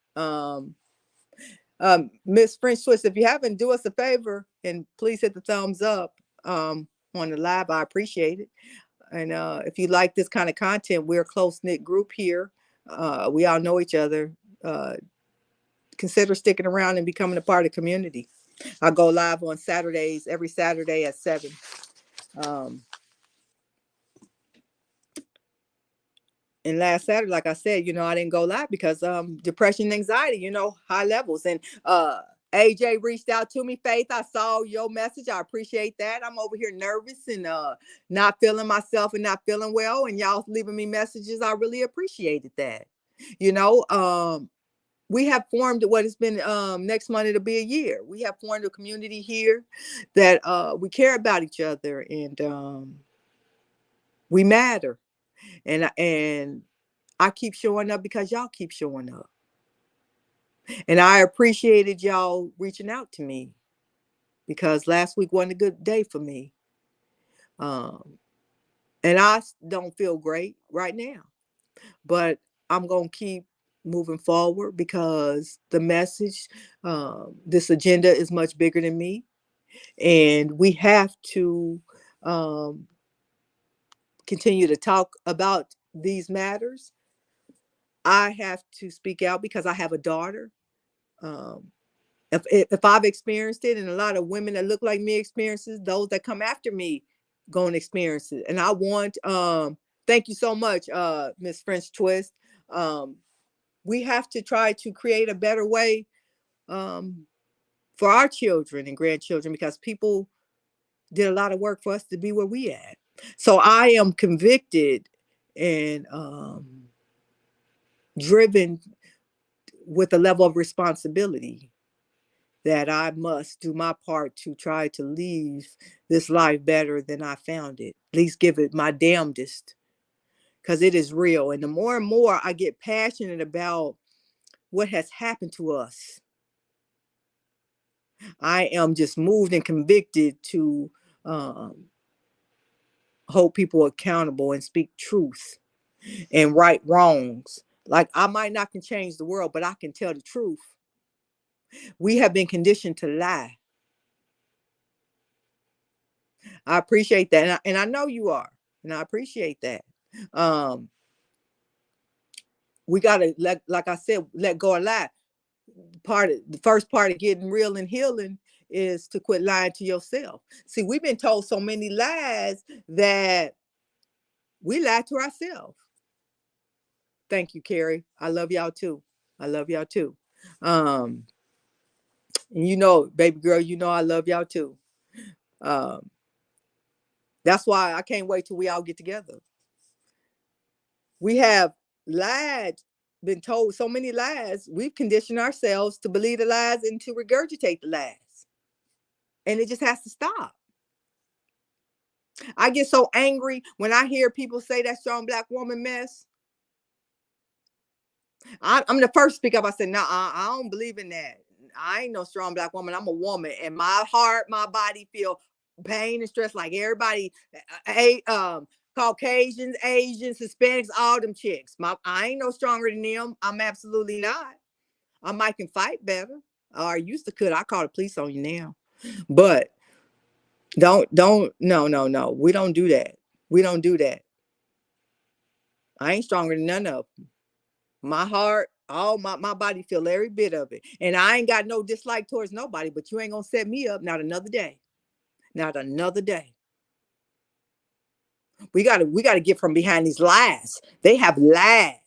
Miss French Twist, if you haven't, do us a favor and please hit the thumbs up on the live. I appreciate it. And if you like this kind of content, we're a close knit group here. We all know each other. uh, consider sticking around and becoming a part of the community. I go live on Saturdays, every Saturday at 7. Um, and last Saturday, like I said, I didn't go live because depression, anxiety, high levels. And AJ reached out to me. Faith, I saw your message. I appreciate that. I'm over here nervous and not feeling myself and not feeling well. And y'all leaving me messages. I really appreciated that. We have formed what has been next month it'll be a year. We have formed a community here that we care about each other, and we matter. And I keep showing up because y'all keep showing up. And I appreciated y'all reaching out to me because last week wasn't a good day for me. And I don't feel great right now, but I'm going to keep moving forward because the message, this agenda is much bigger than me. And we have to continue to talk about these matters. I have to speak out because I have a daughter. Um, if I've experienced it, and a lot of women that look like me experiences, those that come after me going to experience it. And I want, thank you so much, Miss French Twist. We have to try to create a better way for our children and grandchildren because people did a lot of work for us to be where we at. So I am convicted and driven with a level of responsibility that I must do my part to try to leave this life better than I found it. At least give it my damnedest, because it is real. And the more and more I get passionate about what has happened to us, I am just moved and convicted to hold people accountable and speak truth and right wrongs. Like I might not can change the world, but I can tell the truth. We have been conditioned to lie. I appreciate that. And I know you are. And I appreciate that. Um, we got to, like I said, let go of lie. The first part of getting real and healing is to quit lying to yourself. See, we've been told so many lies that we lie to ourselves. Thank you, Carrie. I love y'all too. I love y'all too. Um, and baby girl, I love y'all too. Um, that's why I can't wait till we all get together. We have lied, been told so many lies. We've conditioned ourselves to believe the lies and to regurgitate the lies. And it just has to stop. I get so angry when I hear people say that strong black woman mess. I'm the first to speak up. I said, no, I don't believe in that. I ain't no strong black woman. I'm a woman, and my heart, my body feel pain and stress like everybody. Caucasians, Asians, Hispanics, all them chicks. I ain't no stronger than them. I'm absolutely not. I might can fight better. Or I used to could. I call the police on you now. But don't no. We don't do that. We don't do that. I ain't stronger than none of them. My heart, all my body feel every bit of it. And I ain't got no dislike towards nobody, but you ain't gonna set me up not another day. Not another day. We gotta get from behind these lies. They have lied.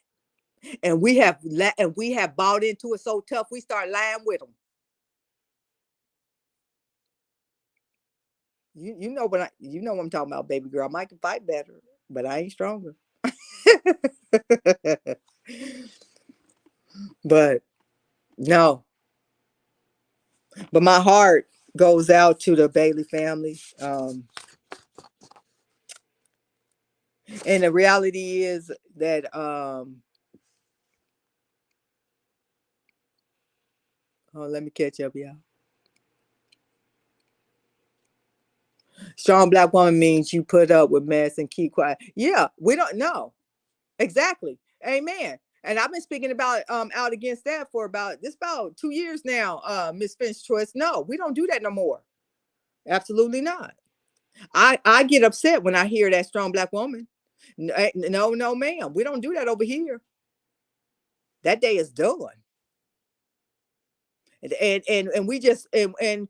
And we have bought into it so tough we start lying with them. You know what I'm talking about, baby girl. I might can fight better, but I ain't stronger. But no. But my heart goes out to the Bailey family. And the reality is that let me catch up, y'all. Strong black woman means you put up with mess and keep quiet. Yeah, we don't know. Exactly. Amen. And I've been speaking about out against that for about 2 years now, Miss Finch Choice. No, we don't do that no more. Absolutely not. I get upset when I hear that strong black woman. No, no, ma'am. We don't do that over here. That day is done. And we just and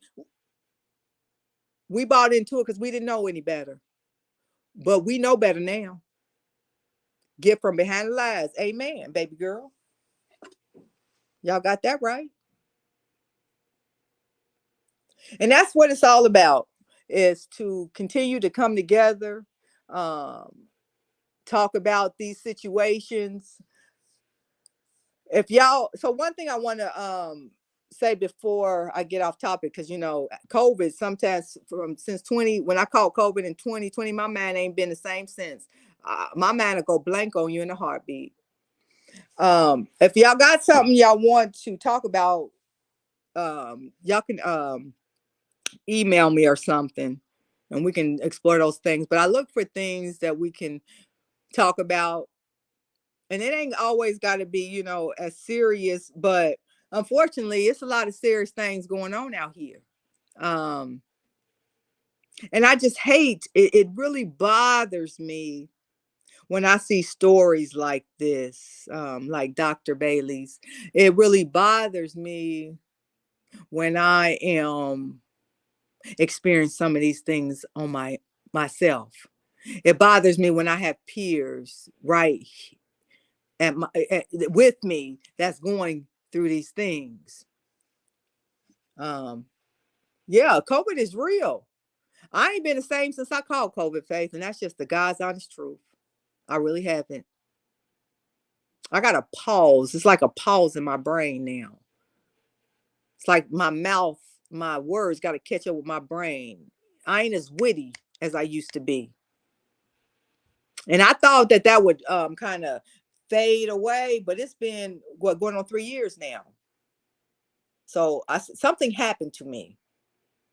we bought into it because we didn't know any better. But we know better now. Get from behind the lies. Amen, baby girl. Y'all got that right. And that's what it's all about, is to continue to come together, um, talk about these situations. If y'all, so one thing I want to say before I get off topic, because COVID sometimes, from since 20, when I called COVID in 2020, my mind ain't been the same since. My mind will go blank on you in a heartbeat. If y'all got something y'all want to talk about, y'all can email me or something, and we can explore those things. But I look for things that we can talk about, and it ain't always got to be, as serious, but unfortunately it's a lot of serious things going on out here. um and I just hate it. It really bothers me when I see stories like this, like Dr. Bailey's. It really bothers me when I am experiencing some of these things on myself. It bothers me when I have peers right with me that's going through these things. Um, yeah, COVID is real. I ain't been the same since I called COVID, Faith, and that's just the God's honest truth. I really haven't. I got a pause. It's like a pause in my brain now. It's like my mouth, my words got to catch up with my brain. I ain't as witty as I used to be. And I thought that would kind of fade away, but it's been going on 3 years now. So something happened to me,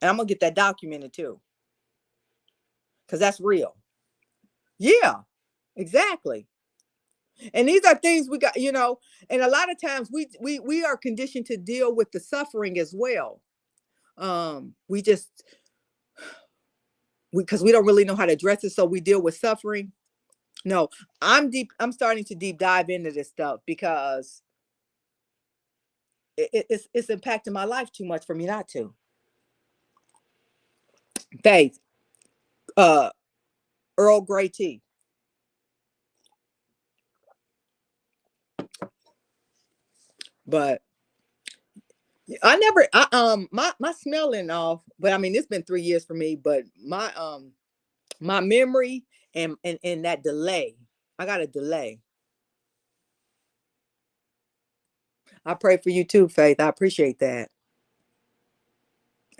and I'm gonna get that documented too, because that's real. Yeah, exactly. And these are things we got, and a lot of times we are conditioned to deal with the suffering as well. We just because we don't really know how to address it, so we deal with suffering. No, I'm starting to deep dive into this stuff because it's impacting my life too much for me not to. Faith, uh, Earl Grey tea. But my smelling off, but I mean it's been 3 years for me, but my memory and that delay. I got a delay. I pray for you too, Faith. I appreciate that.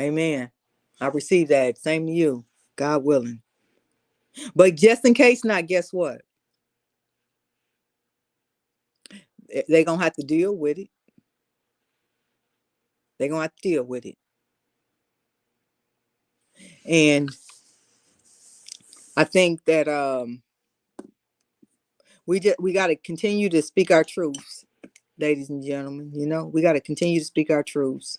Amen. I receive that. Same to you. God willing. But just in case not, guess what? They're gonna have to deal with it. They're gonna have to deal with it. And I think that we gotta continue to speak our truths, ladies and gentlemen. We gotta continue to speak our truths.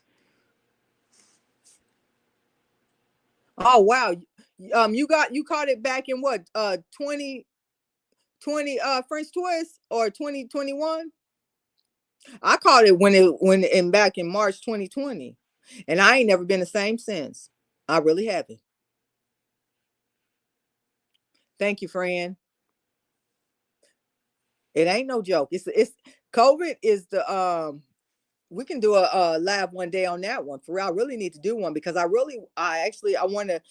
Oh wow. You caught it back in what 2020 French twist, or 2021? I caught it when back in March 2020. And I ain't never been the same since. I really haven't. Thank you, friend. It ain't no joke. It's COVID is the we can do a live one day on that one. For real, I really need to do one because I want to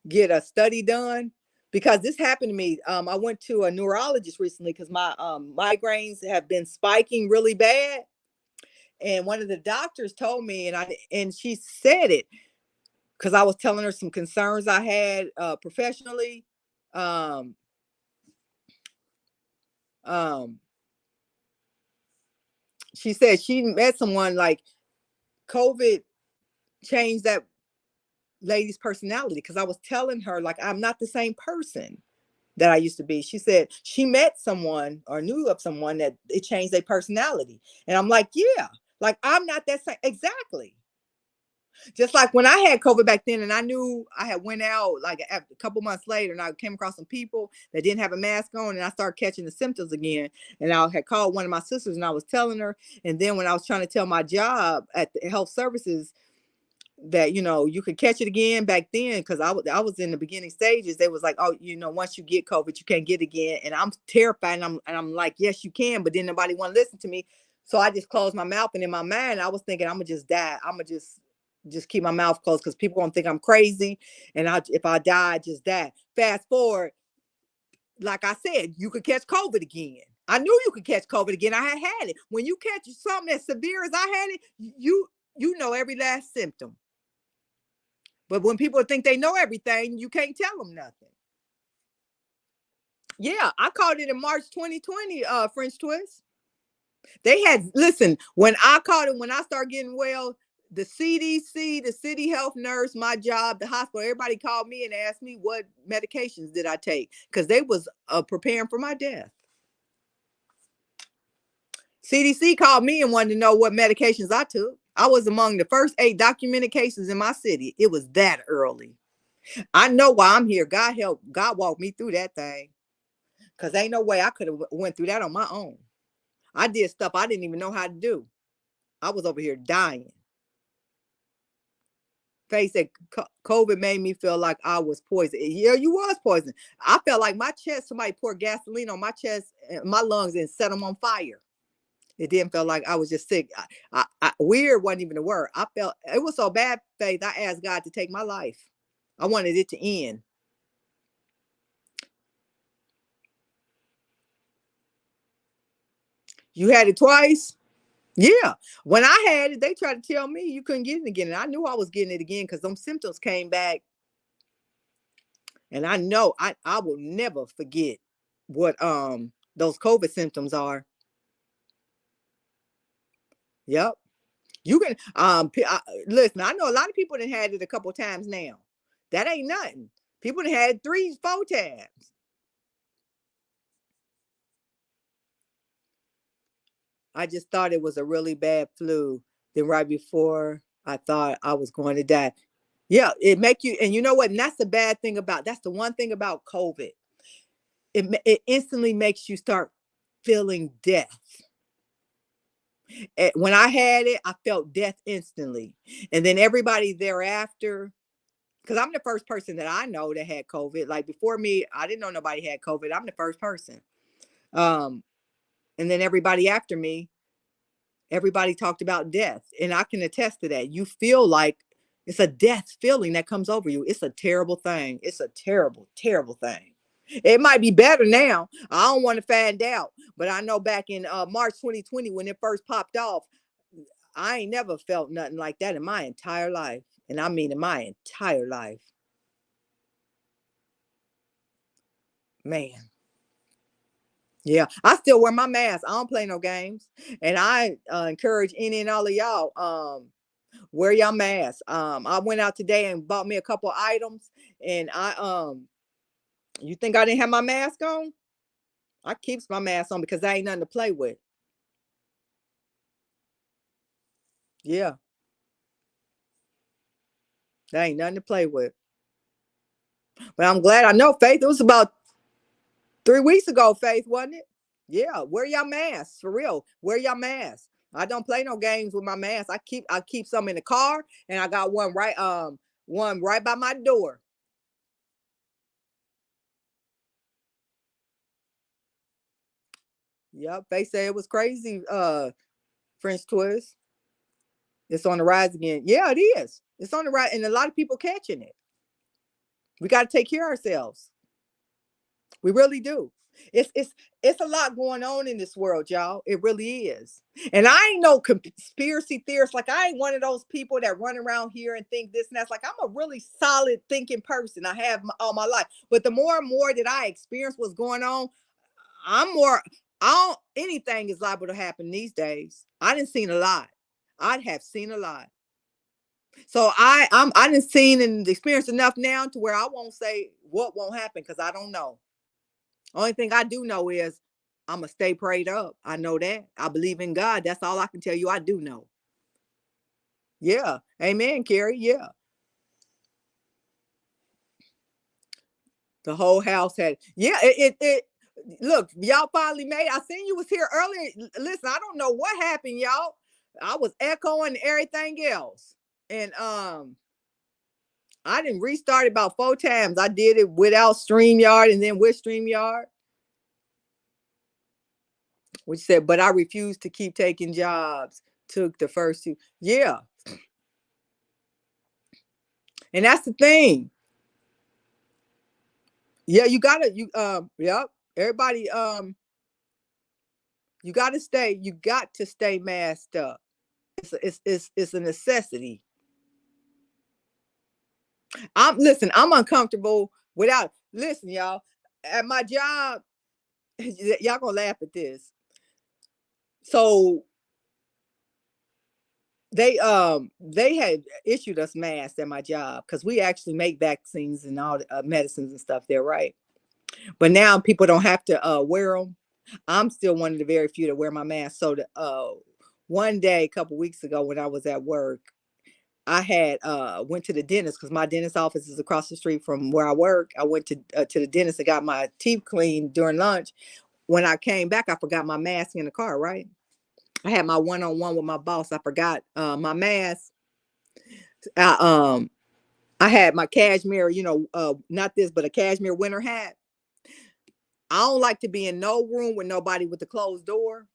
get a study done, because this happened to me. I went to a neurologist recently because my migraines have been spiking really bad. And one of the doctors told me, and she said it because I was telling her some concerns I had professionally. Um, um, she said she met someone like COVID changed that lady's personality, because I was telling her like I'm not the same person that I used to be. She said she met someone or knew of someone that it changed their personality. And I'm like, yeah, like I'm not that same. Exactly. Just like when I had COVID back then, and I knew I had went out like a couple months later, and I came across some people that didn't have a mask on, and I started catching the symptoms again. And I had called one of my sisters, and I was telling her. And then when I was trying to tell my job at the health services that you could catch it again back then, because I was in the beginning stages, they was like, oh, once you get COVID you can't get it again. And I'm terrified, and I'm like, yes you can, but then nobody want to listen to me. So I just closed my mouth, and in my mind I was thinking, I'm gonna just die. I'm gonna just keep my mouth closed, because people gonna think I'm crazy. And if I die, I just die. Fast forward, like I said, you could catch COVID again. I knew you could catch COVID again. I had it. When you catch something as severe as I had it, you know every last symptom. But when people think they know everything, you can't tell them nothing. Yeah, I caught it in March 2020, French twist. They had, listen, when I caught it, when I started getting well, the CDC, the city health nurse, my job, the hospital, everybody called me and asked me what medications did I take, because they was preparing for my death. CDC called me and wanted to know what medications I took. I was among the first 8 documented cases in my city. It was that early. I know why I'm here. God walked me through that thing. Cause ain't no way I could have went through that on my own. I did stuff I didn't even know how to do. I was over here dying. Face said COVID made me feel like I was poisoned. Yeah, you was poisoned. I felt like my chest, somebody poured gasoline on my chest, my lungs, and set them on fire. It didn't feel like I was just sick. Weird wasn't even a word. I felt it was so bad, Faith. I asked God to take my life. I wanted it to end. You had it twice? Yeah. When I had it, they tried to tell me you couldn't get it again. And I knew I was getting it again, because them symptoms came back. And I know I will never forget what those COVID symptoms are. Yep. You can listen, I know a lot of people that had it a couple times now. That ain't nothing. People that had 3, 4 times. I just thought it was a really bad flu. Then right before I thought I was going to die. Yeah, it make you, and you know what? And that's the bad thing about, that's the one thing about COVID. It instantly makes you start feeling death. When I had it, I felt death instantly. And then everybody thereafter, because I'm the first person that I know that had COVID. Like before me, I didn't know nobody had COVID. I'm the first person. Um, and then everybody after me, everybody talked about death. And I can attest to that. You feel like it's a death feeling that comes over you. It's a terrible thing. It's a terrible, terrible thing. It might be better now. I don't want to find out. But I know back in March 2020, when it first popped off, I ain't never felt nothing like that in my entire life. And I mean in my entire life. Man. Yeah, I still wear my mask. I don't play no games. And I encourage any and all of y'all, wear your mask. I went out today and bought me a couple items, and you think I didn't have my mask on? I keeps my mask on because I ain't nothing to play with. Yeah, that ain't nothing to play with. But I'm glad. I know, Faith, it was about 3 weeks ago, Faith, wasn't it? Yeah, wear your mask for real. Wear your mask. I don't play no games with my mask. I keep some in the car, and I got one right by my door. Yep, they say it was crazy. French twist. It's on the rise again. Yeah, it is. It's on the rise, and a lot of people catching it. We got to take care of ourselves. We really do. It's a lot going on in this world, y'all. It really is. And I ain't no conspiracy theorist. Like I ain't one of those people that run around here and think this and that's. Like I'm a really solid thinking person. I have all my life. But the more and more that I experience what's going on, I'm more. I don't. Anything is liable to happen these days. I didn't seen a lot. I have seen a lot. So I didn't seen and experienced enough now to where I won't say what won't happen, because I don't know. Only thing I do know is I'm gonna stay prayed up. I know that. I believe in God. That's all I can tell you. I do know. Yeah. Amen, Carrie. Yeah. The whole house had, yeah, look, y'all finally made, I seen you was here earlier. Listen, I don't know what happened, y'all. I was echoing everything else. And I didn't restart it about 4 times. I did it without StreamYard and then with StreamYard, which said, but I refused to keep taking jobs. Took the first two. Yeah. And that's the thing. Yeah, you gotta, yep. Everybody, you got to stay masked up. It's a necessity. I'm uncomfortable without, listen, y'all. At my job, y'all gonna laugh at this. So they had issued us masks at my job because we actually make vaccines and all the medicines and stuff there, right? But now people don't have to wear them. I'm still one of the very few that wear my mask. So one day, a couple weeks ago, when I was at work, I had went to the dentist because my dentist office is across the street from where I work. I went to the dentist and got my teeth cleaned during lunch. When I came back, I forgot my mask in the car. Right, I had my one-on-one with my boss. I forgot my mask. I I had my cashmere, not this, but a cashmere winter hat. I don't like to be in no room with nobody with a closed door.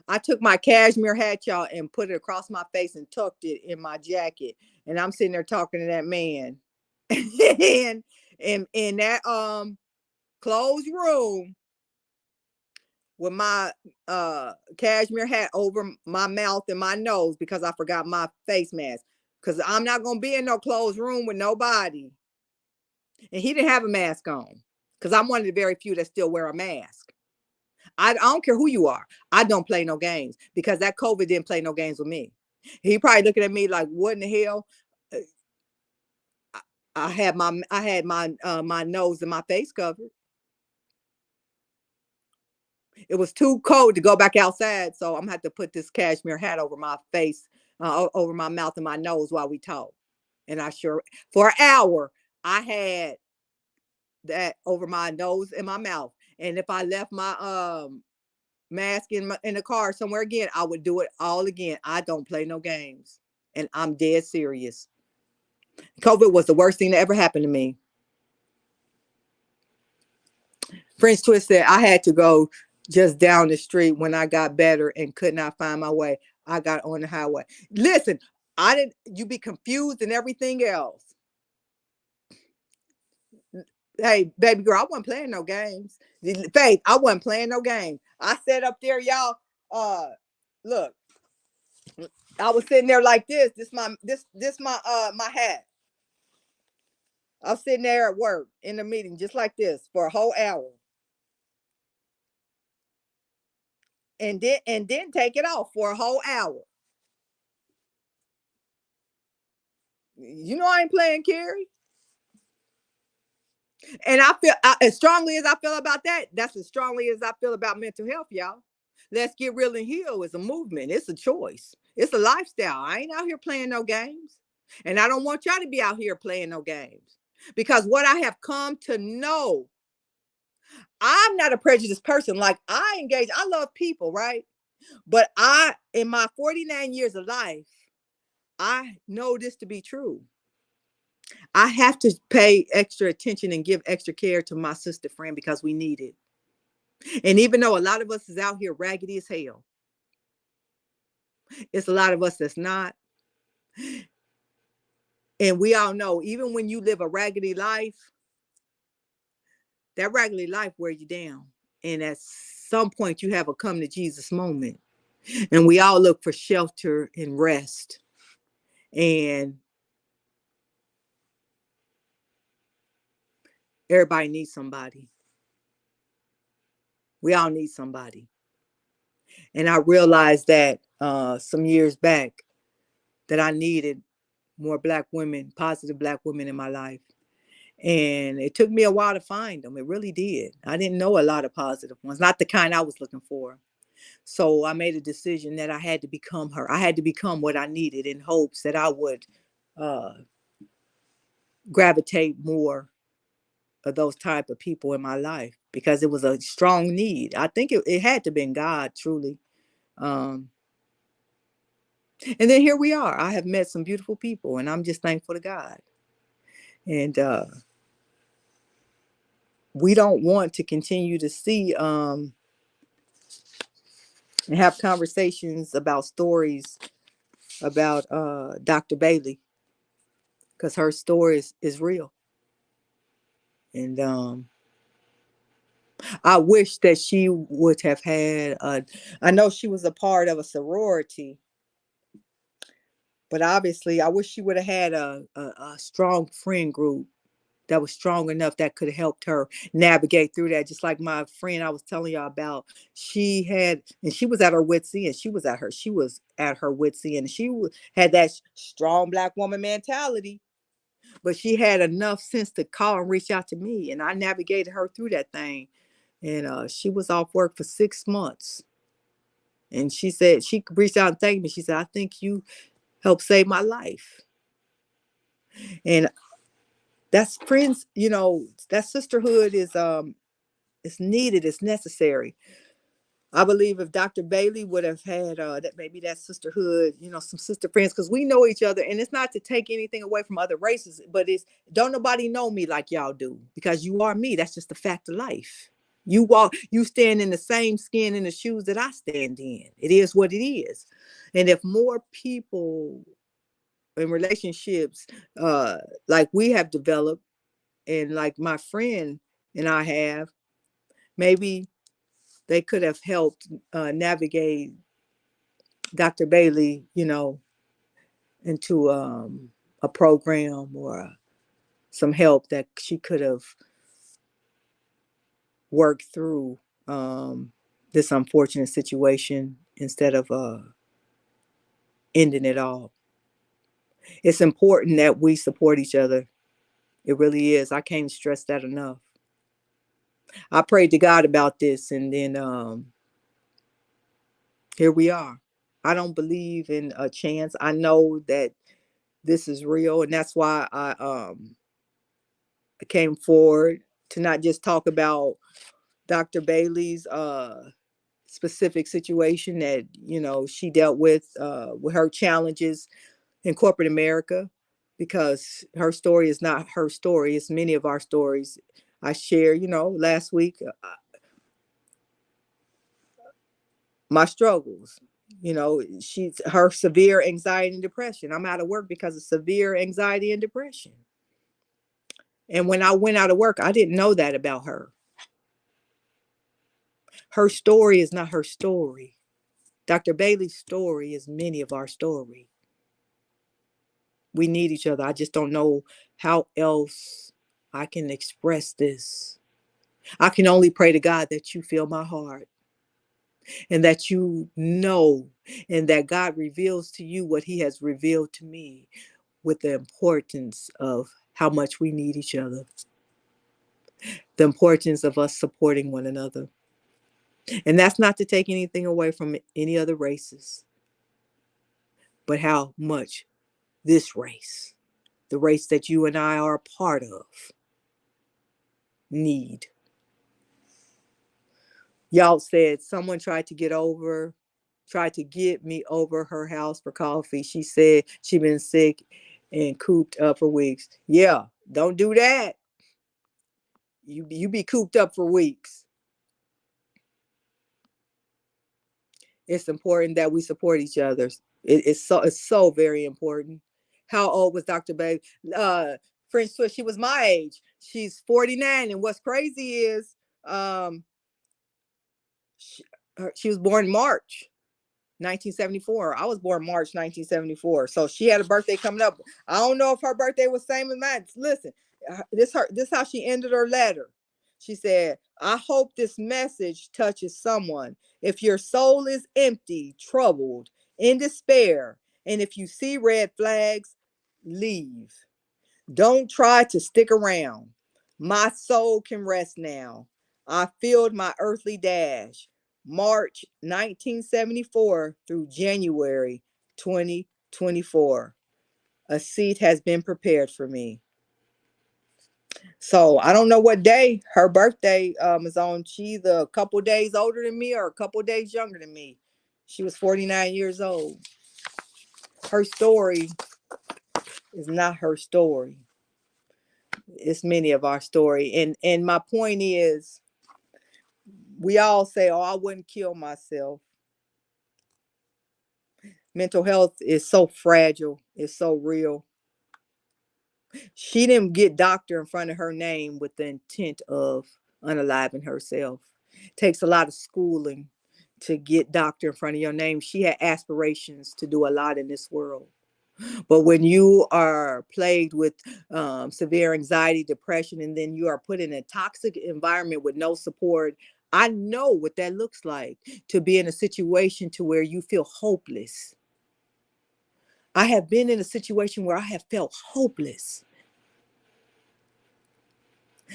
I took my cashmere hat, y'all, and put it across my face and tucked it in my jacket. And I'm sitting there talking to that man. and in that closed room with my cashmere hat over my mouth and my nose because I forgot my face mask. Because I'm not gonna be in no closed room with nobody. And he didn't have a mask on. Because I'm one of the very few that still wear a mask. I don't care who you are. I don't play no games because that COVID didn't play no games with me. He probably looking at me like, what in the hell? Uh, I had my nose and my face covered. It was too cold to go back outside, so I'm gonna have to put this cashmere hat over my face, over my mouth and my nose while we talk. And I sure for an hour I had that over my nose and my mouth. And if I left my mask in the car somewhere again, I would do it all again. I don't play no games, and I'm dead serious. COVID was the worst thing that ever happened to me. French Twist said I had to go just down the street when I got better and could not find my way. I got on the highway. Listen, I didn't. You be confused and everything else. Hey, baby girl, I wasn't playing no games. Faith, I wasn't playing no game. I sat up there, y'all. Look, I was sitting there like this. This my hat. I was sitting there at work in the meeting just like this for a whole hour, and didn't take it off for a whole hour. You know I ain't playing, Carrie. And I feel as strongly as I feel about that. That's as strongly as I feel about mental health, y'all. Let's get real and heal. It's a movement. It's a choice. It's a lifestyle. I ain't out here playing no games, and I don't want y'all to be out here playing no games because what I have come to know, I'm not a prejudiced person. Like I engage. I love people, right? But in my 49 years of life, I know this to be true. I have to pay extra attention and give extra care to my sister friend because we need it. And even though a lot of us is out here raggedy as hell, it's a lot of us that's not. And we all know, even when you live a raggedy life, that raggedy life wears you down. And at some point, you have a come to Jesus moment. And we all look for shelter and rest. And everybody needs somebody. We all need somebody. And I realized that some years back that I needed more Black women, positive Black women in my life. And it took me a while to find them. It really did. I didn't know a lot of positive ones, not the kind I was looking for. So I made a decision that I had to become her. I had to become what I needed in hopes that I would uh, gravitate more of those type of people in my life because it was a strong need. I think it had to been God truly. Um, and then here we are. I have met some beautiful people, and I'm just thankful to God. And we don't want to continue to see and have conversations about stories about Dr. Bailey because her story is real. And I wish that she would have had I know she was a part of a sorority, but obviously I wish she would have had a strong friend group that was strong enough that could have helped her navigate through that. Just like my friend I was telling y'all about, she had, and she was at her wits end. She was at her wits end. She had that strong black woman mentality, but she had enough sense to call and reach out to me, and I navigated her through that thing. And she was off work for 6 months, and she said she reached out and thanked me. She said, "I think you helped save my life." And that's friends, that sisterhood is needed, it's necessary. I believe if Dr. Bailey would have had that, maybe that sisterhood, some sister friends, because we know each other, and it's not to take anything away from other races, but it's don't nobody know me like y'all do because you are me. That's just a fact of life. You stand in the same skin in the shoes that I stand in. It is what it is. And if more people in relationships uh like we have developed, and like my friend and I have, maybe they could have helped navigate Dr. Bailey, into a program or some help that she could have worked through this unfortunate situation instead of ending it all. It's important that we support each other. It really is. I can't stress that enough. I prayed to God about this, and then here we are. I don't believe in a chance. I know that this is real, and that's why I came forward to not just talk about Dr. Bailey's specific situation that she dealt with her challenges in corporate America, because her story is not her story. It's many of our stories. I share, last week, my struggles. She's her severe anxiety and depression. I'm out of work because of severe anxiety and depression. And when I went out of work, I didn't know that about her. Her story is not her story. Dr. Bailey's story is many of our story. We need each other. I just don't know how else I can express this. I can only pray to God that you feel my heart, and that and that God reveals to you what he has revealed to me, with the importance of how much we need each other, the importance of us supporting one another. And that's not to take anything away from any other races, but how much this race, the race that you and I are a part of, need. Y'all said someone tried to get me over her house for coffee. She said she been sick and cooped up for weeks. Yeah, don't do that. You be cooped up for weeks. It's important that we support each other. It's so very important. How old was Dr. Babe? French Swiss, she was my age. She's 49. And what's crazy is um she, she was born March 1974. I was born March 1974. So she had a birthday coming up. I don't know if her birthday was same as mine. Listen, this how she ended her letter. She said, "I hope this message touches someone. If your soul is empty, troubled, in despair, and if you see red flags, leave. Don't try to stick around. My soul can rest now. I filled my earthly dash. March 1974 through January 2024. A seat has been prepared for me. So I don't know what day her birthday is on. She's either a couple days older than me or a couple days younger than me. She was 49 years old. Her story is not her story. It's many of our story. And my point is, we all say, "Oh, I wouldn't kill myself." Mental health is so fragile. It's so real. She didn't get doctor in front of her name with the intent of unaliving herself. It takes a lot of schooling to get doctor in front of your name. She had aspirations to do a lot in this world. But when you are plagued with severe anxiety, depression, and then you are put in a toxic environment with no support, I know what that looks like, to be in a situation to where you feel hopeless. I have been in a situation where I have felt hopeless.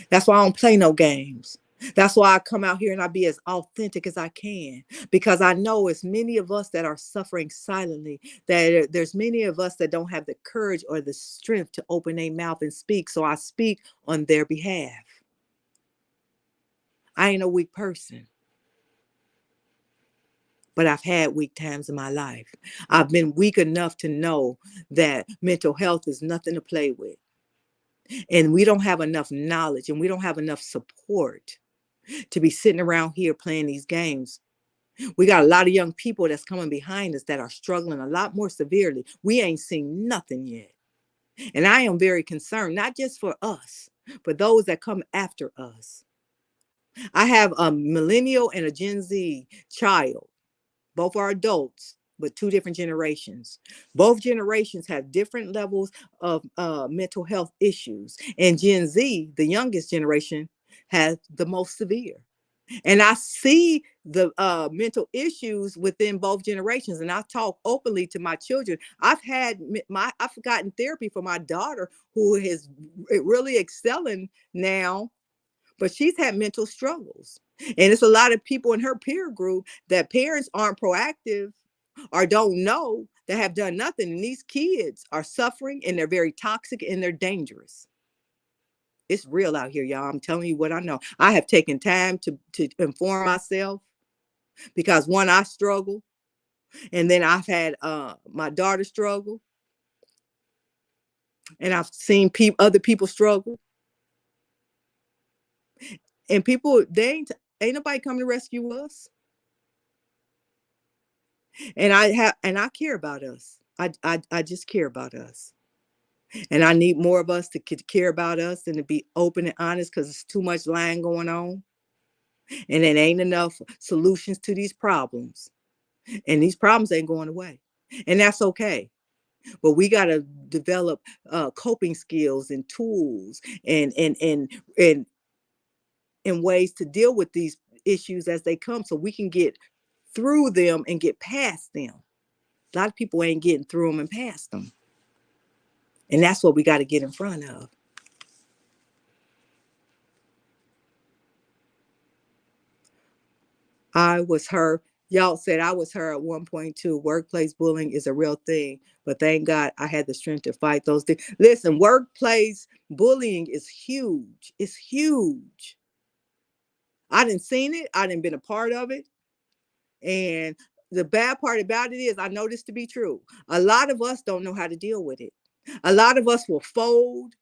That's why I don't play no games. That's why I come out here and I be as authentic as I can, because I know it's many of us that are suffering silently, that there's many of us that don't have the courage or the strength to open their mouth and speak. So I speak on their behalf. I ain't a weak person, but I've had weak times in my life. I've been weak enough to know that mental health is nothing to play with. And we don't have enough knowledge and we don't have enough support to be sitting around here playing these games. We got a lot of young people that's coming behind us that are struggling a lot more severely. We ain't seen nothing yet. And I am very concerned, not just for us, but those that come after us. I have a millennial and a Gen Z child. Both are adults, but two different generations. Both generations have different levels of mental health issues. And Gen Z, the youngest generation, has the most severe. And I see the mental issues within both generations. And I talk openly to my children. I've gotten therapy for my daughter, who is really excelling now, but she's had mental struggles. And it's a lot of people in her peer group that parents aren't proactive or don't know, that have done nothing. And these kids are suffering and they're very toxic and they're dangerous. It's real out here, y'all. I'm telling you what I know. I have taken time to inform myself, because one, I struggle, and then I've had my daughter struggle, and I've seen other people struggle, and people, ain't nobody coming to rescue us. And I care about us. I just care about us. And I need more of us to care about us and to be open and honest, because it's too much lying going on. And it ain't enough solutions to these problems. And these problems ain't going away. And that's okay. But we got to develop coping skills and tools and and ways to deal with these issues as they come, so we can get through them and get past them. A lot of people ain't getting through them and past them. And that's what we got to get in front of. I was her. Y'all said I was her at one point too. Workplace bullying is a real thing, but thank God I had the strength to fight those things. Listen, workplace bullying is huge. It's huge. I didn't seen it. I didn't been a part of it. And the bad part about it is, I know this to be true. A lot of us don't know how to deal with it. A lot of us will fold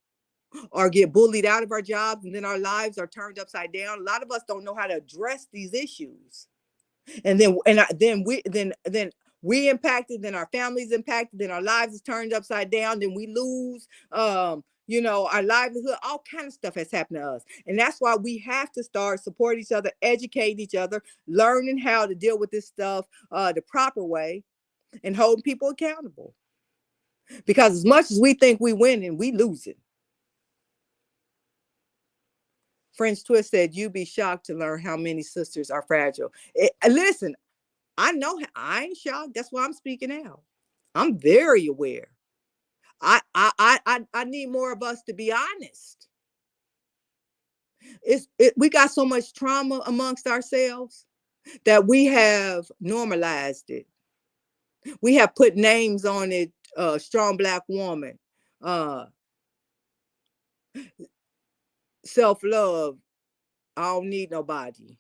or get bullied out of our jobs, and then our lives are turned upside down. A lot of us don't know how to address these issues. And then we impacted, then our families impacted, then our lives is turned upside down, then we lose our livelihood. All kind of stuff has happened to us. And that's why we have to start support each other, educate each other, learning how to deal with this stuff the proper way, and holding people accountable. Because as much as we think we win, and we lose it. French Twist said, "You'd be shocked to learn how many sisters are fragile." Listen, I know I ain't shocked. That's why I'm speaking out. I'm very aware. I need more of us to be honest. We got so much trauma amongst ourselves. that we have normalized it. We have put names on it. Strong black woman, uh, self love. I don't need nobody.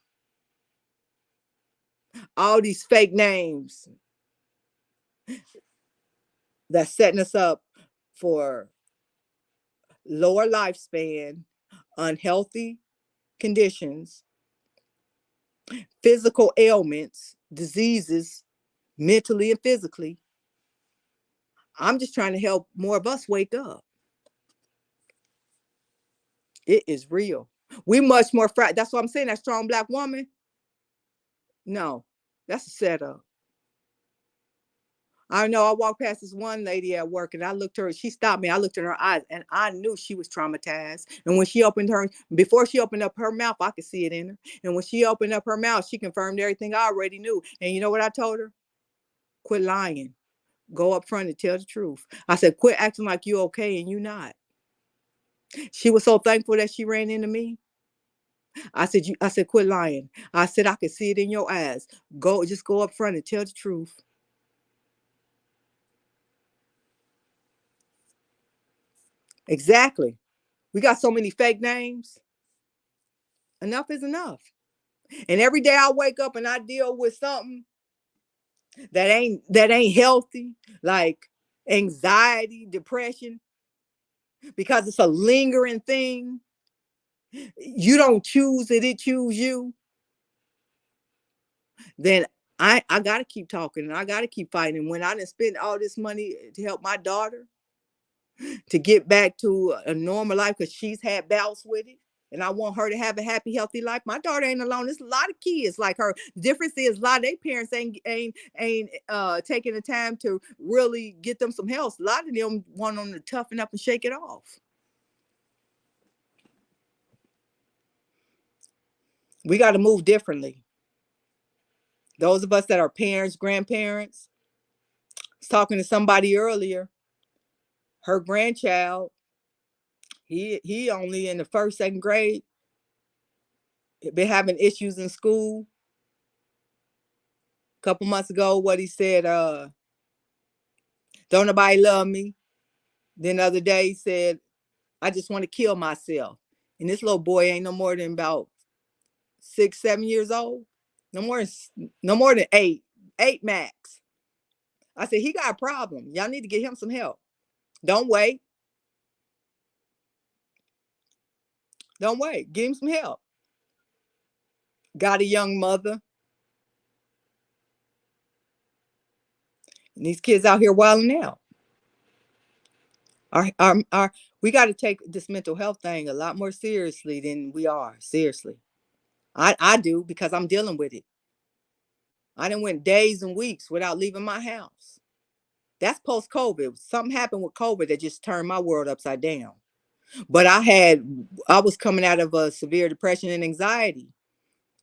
All these fake names that's setting us up for lower lifespan, unhealthy conditions, physical ailments, diseases, mentally and physically. I'm just trying to help more of us wake up. It is real. We much more That's what I'm saying. That strong black woman. No, that's a setup. I know I walked past this one lady at work and I looked at her, she stopped me. I looked in her eyes and I knew she was traumatized. And when she opened before she opened up her mouth, I could see it in her. And when she opened up her mouth, she confirmed everything I already knew. And you know what I told her? Quit lying. Go up front and tell the truth. I said, quit acting like you're okay and you're not. She was so thankful that she ran into me. I said, quit lying. I said, I could see it in your eyes. Just go up front and tell the truth. Exactly. We got so many fake names. Enough is enough. And every day I wake up and I deal with something that ain't healthy, like anxiety, depression, because it's a lingering thing. You don't choose it, it choose you. Then I gotta keep talking and I gotta keep fighting. When I didn't spend all this money to help my daughter to get back to a normal life because she's had bouts with it. And I want her to have a happy, healthy life. My daughter ain't alone. There's a lot of kids like her. The difference is a lot of their parents ain't taking the time to really get them some help. A lot of them want them to toughen up and shake it off. We got to move differently. Those of us that are parents, grandparents. I was talking to somebody earlier. Her grandchild, he only in the first, second grade. Been having issues in school. A couple months ago, what he said, don't nobody love me. Then the other day he said, I just want to kill myself. And this little boy ain't no more than about 6, 7 years old. No more than eight max. I said, he got a problem. Y'all need to get him some help. Don't wait. Don't wait. Give him some help. Got a young mother. And these kids out here wilding out. We got to take this mental health thing a lot more seriously than we are. Seriously. I do because I'm dealing with it. I done went days and weeks without leaving my house. That's post COVID. Something happened with COVID that just turned my world upside down. But I was coming out of a severe depression and anxiety,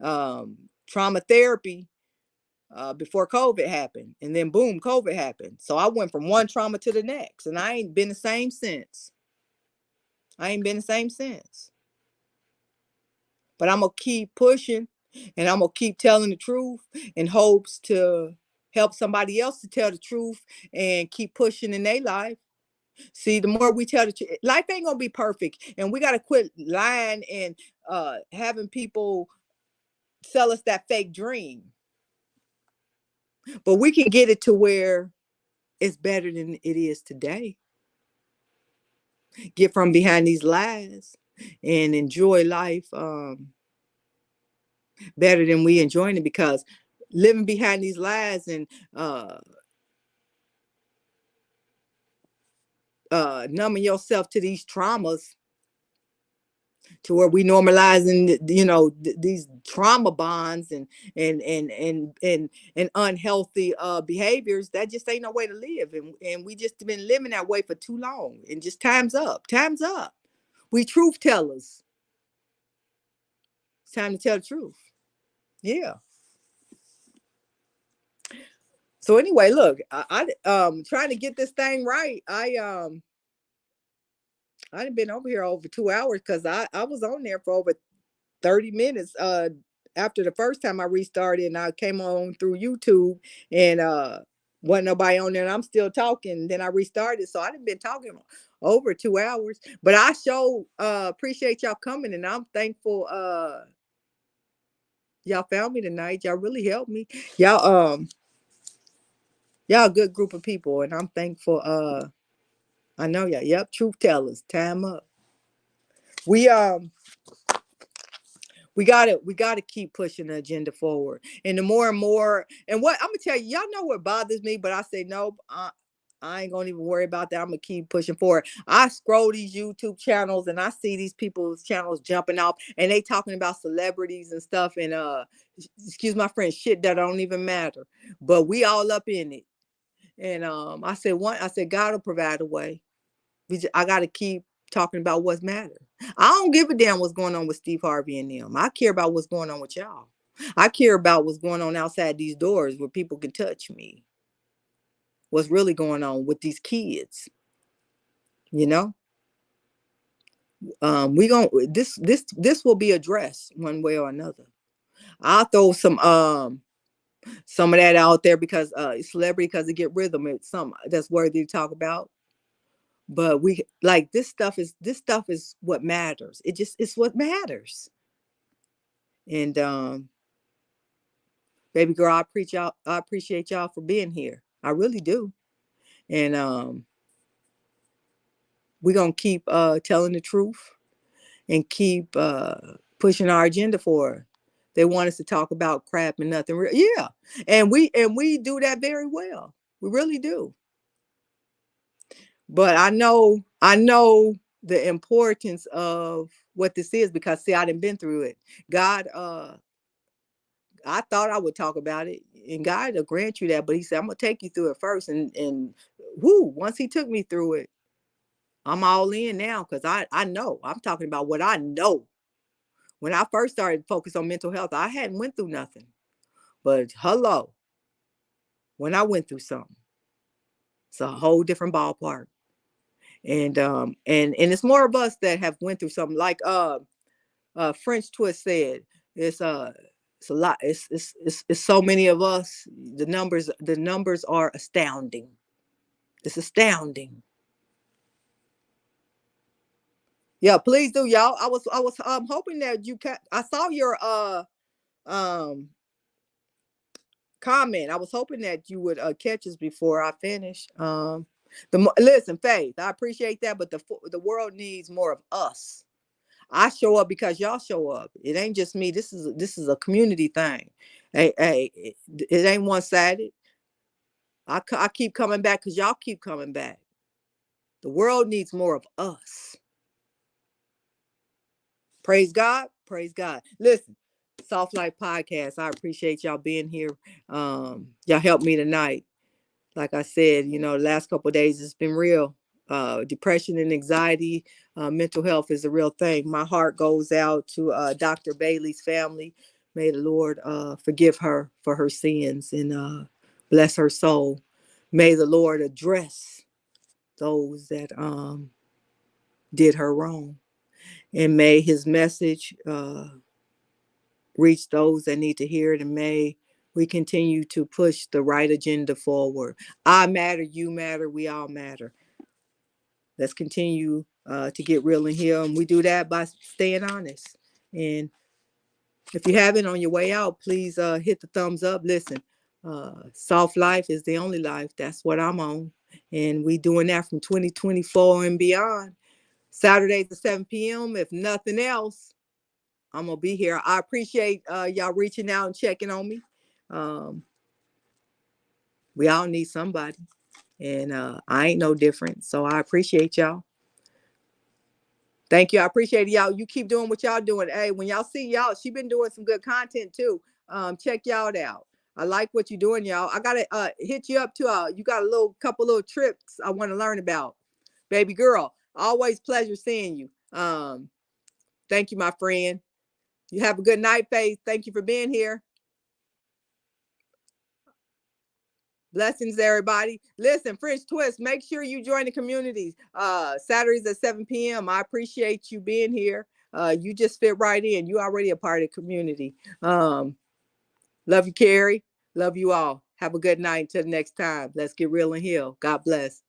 trauma therapy before COVID happened. And then boom, COVID happened. So I went from one trauma to the next and I ain't been the same since. But I'm going to keep pushing and I'm going to keep telling the truth in hopes to help somebody else to tell the truth and keep pushing in their life. See, the more we tell the truth, life ain't gonna be perfect, and we gotta quit lying and having people sell us that fake dream. But we can get it to where it's better than it is today. Get from behind these lies and enjoy life better than we enjoying it, because living behind these lies and numbing yourself to these traumas to where we normalizing, these trauma bonds and unhealthy behaviors. That just ain't no way to live, and we just been living that way for too long, and just time's up. We truth tellers. It's time to tell the truth. Yeah. So anyway, look, I trying to get this thing right. I've been over here over 2 hours because I was on there for over 30 minutes after the first time I restarted and I came on through YouTube and wasn't nobody on there and I'm still talking. Then I restarted. So I've been talking over 2 hours. But I sure appreciate y'all coming and I'm thankful y'all found me tonight. Y'all really helped me. Y'all a good group of people and I'm thankful. I know y'all. Yep, truth tellers. Time up. We we gotta keep pushing the agenda forward. And the more and more, and what I'm gonna tell you, y'all know what bothers me, but I say no, I ain't gonna even worry about that. I'm gonna keep pushing forward. I scroll these YouTube channels and I see these people's channels jumping off and they talking about celebrities and stuff and excuse my friend, shit that don't even matter. But we all up in it. And I said God will provide a way. I got to keep talking about what's matter. I don't give a damn what's going on with Steve Harvey and them. I care about what's going on with y'all. I care about what's going on outside these doors where people can touch me. What's really going on with these kids? You know, we going this will be addressed one way or another. I'll throw some of that out there because celebrity because it get rhythm. It's some that's worthy to talk about. But we like this stuff is what matters. It's what matters. And baby girl, I appreciate y'all for being here. I really do. And we're gonna keep telling the truth and keep pushing our agenda forward. They want us to talk about crap and nothing real. Yeah. And we do that very well. We really do. But I know the importance of what this is because see, I done been through it. God I thought I would talk about it, and God will grant you that. But He said, "I'm gonna take you through it first." And whoo, once He took me through it, I'm all in now because I know. I'm talking about what I know. When I first started focus on mental health, I hadn't went through nothing. But hello, when I went through something, it's a whole different ballpark. And it's more of us that have went through something like French Twist said. It's it's a lot. It's so many of us. The numbers are astounding. It's astounding. Yeah, please do, y'all. I was hoping that I saw your um comment. I was hoping that you would catch us before I finish. Listen, Faith, I appreciate that, but the world needs more of us. I show up because y'all show up. It ain't just me. This is a community thing. Hey, it ain't one sided. I keep coming back because y'all keep coming back. The world needs more of us. Praise God. Praise God. Listen, Soft Life Podcast. I appreciate y'all being here. Y'all helped me tonight. Like I said, the last couple of days it's been real. Depression and anxiety, mental health is a real thing. My heart goes out to Dr. Bailey's family. May the Lord forgive her for her sins and bless her soul. May the Lord address those that did her wrong. And may his message reach those that need to hear it. And may we continue to push the right agenda forward. I matter, you matter, we all matter. Let's continue to get real in here. And we do that by staying honest. And if you haven't on your way out, please hit the thumbs up. Listen, soft life is the only life. That's what I'm on. And we doing that from 2024 and beyond. Saturdays at 7 p.m. If nothing else, I'm going to be here. I appreciate y'all reaching out and checking on me. Um, we all need somebody. And I ain't no different. So I appreciate y'all. Thank you. I appreciate y'all. You keep doing what y'all doing. Hey, when y'all see y'all, she been doing some good content too. Check y'all out. I like what you're doing, y'all. I gotta hit you up too. You got a couple little tricks I want to learn about. Baby girl, always pleasure seeing you. Thank you, my friend. You have a good night, Faith. Thank you for being here. Blessings, everybody. Listen, French Twist, make sure you join the communities. Saturdays at 7 p.m. I appreciate you being here. You just fit right in. You already a part of the community. Um, Love you, Carrie. Love you all. Have a good night. Until next time. Let's get real and heal. God bless.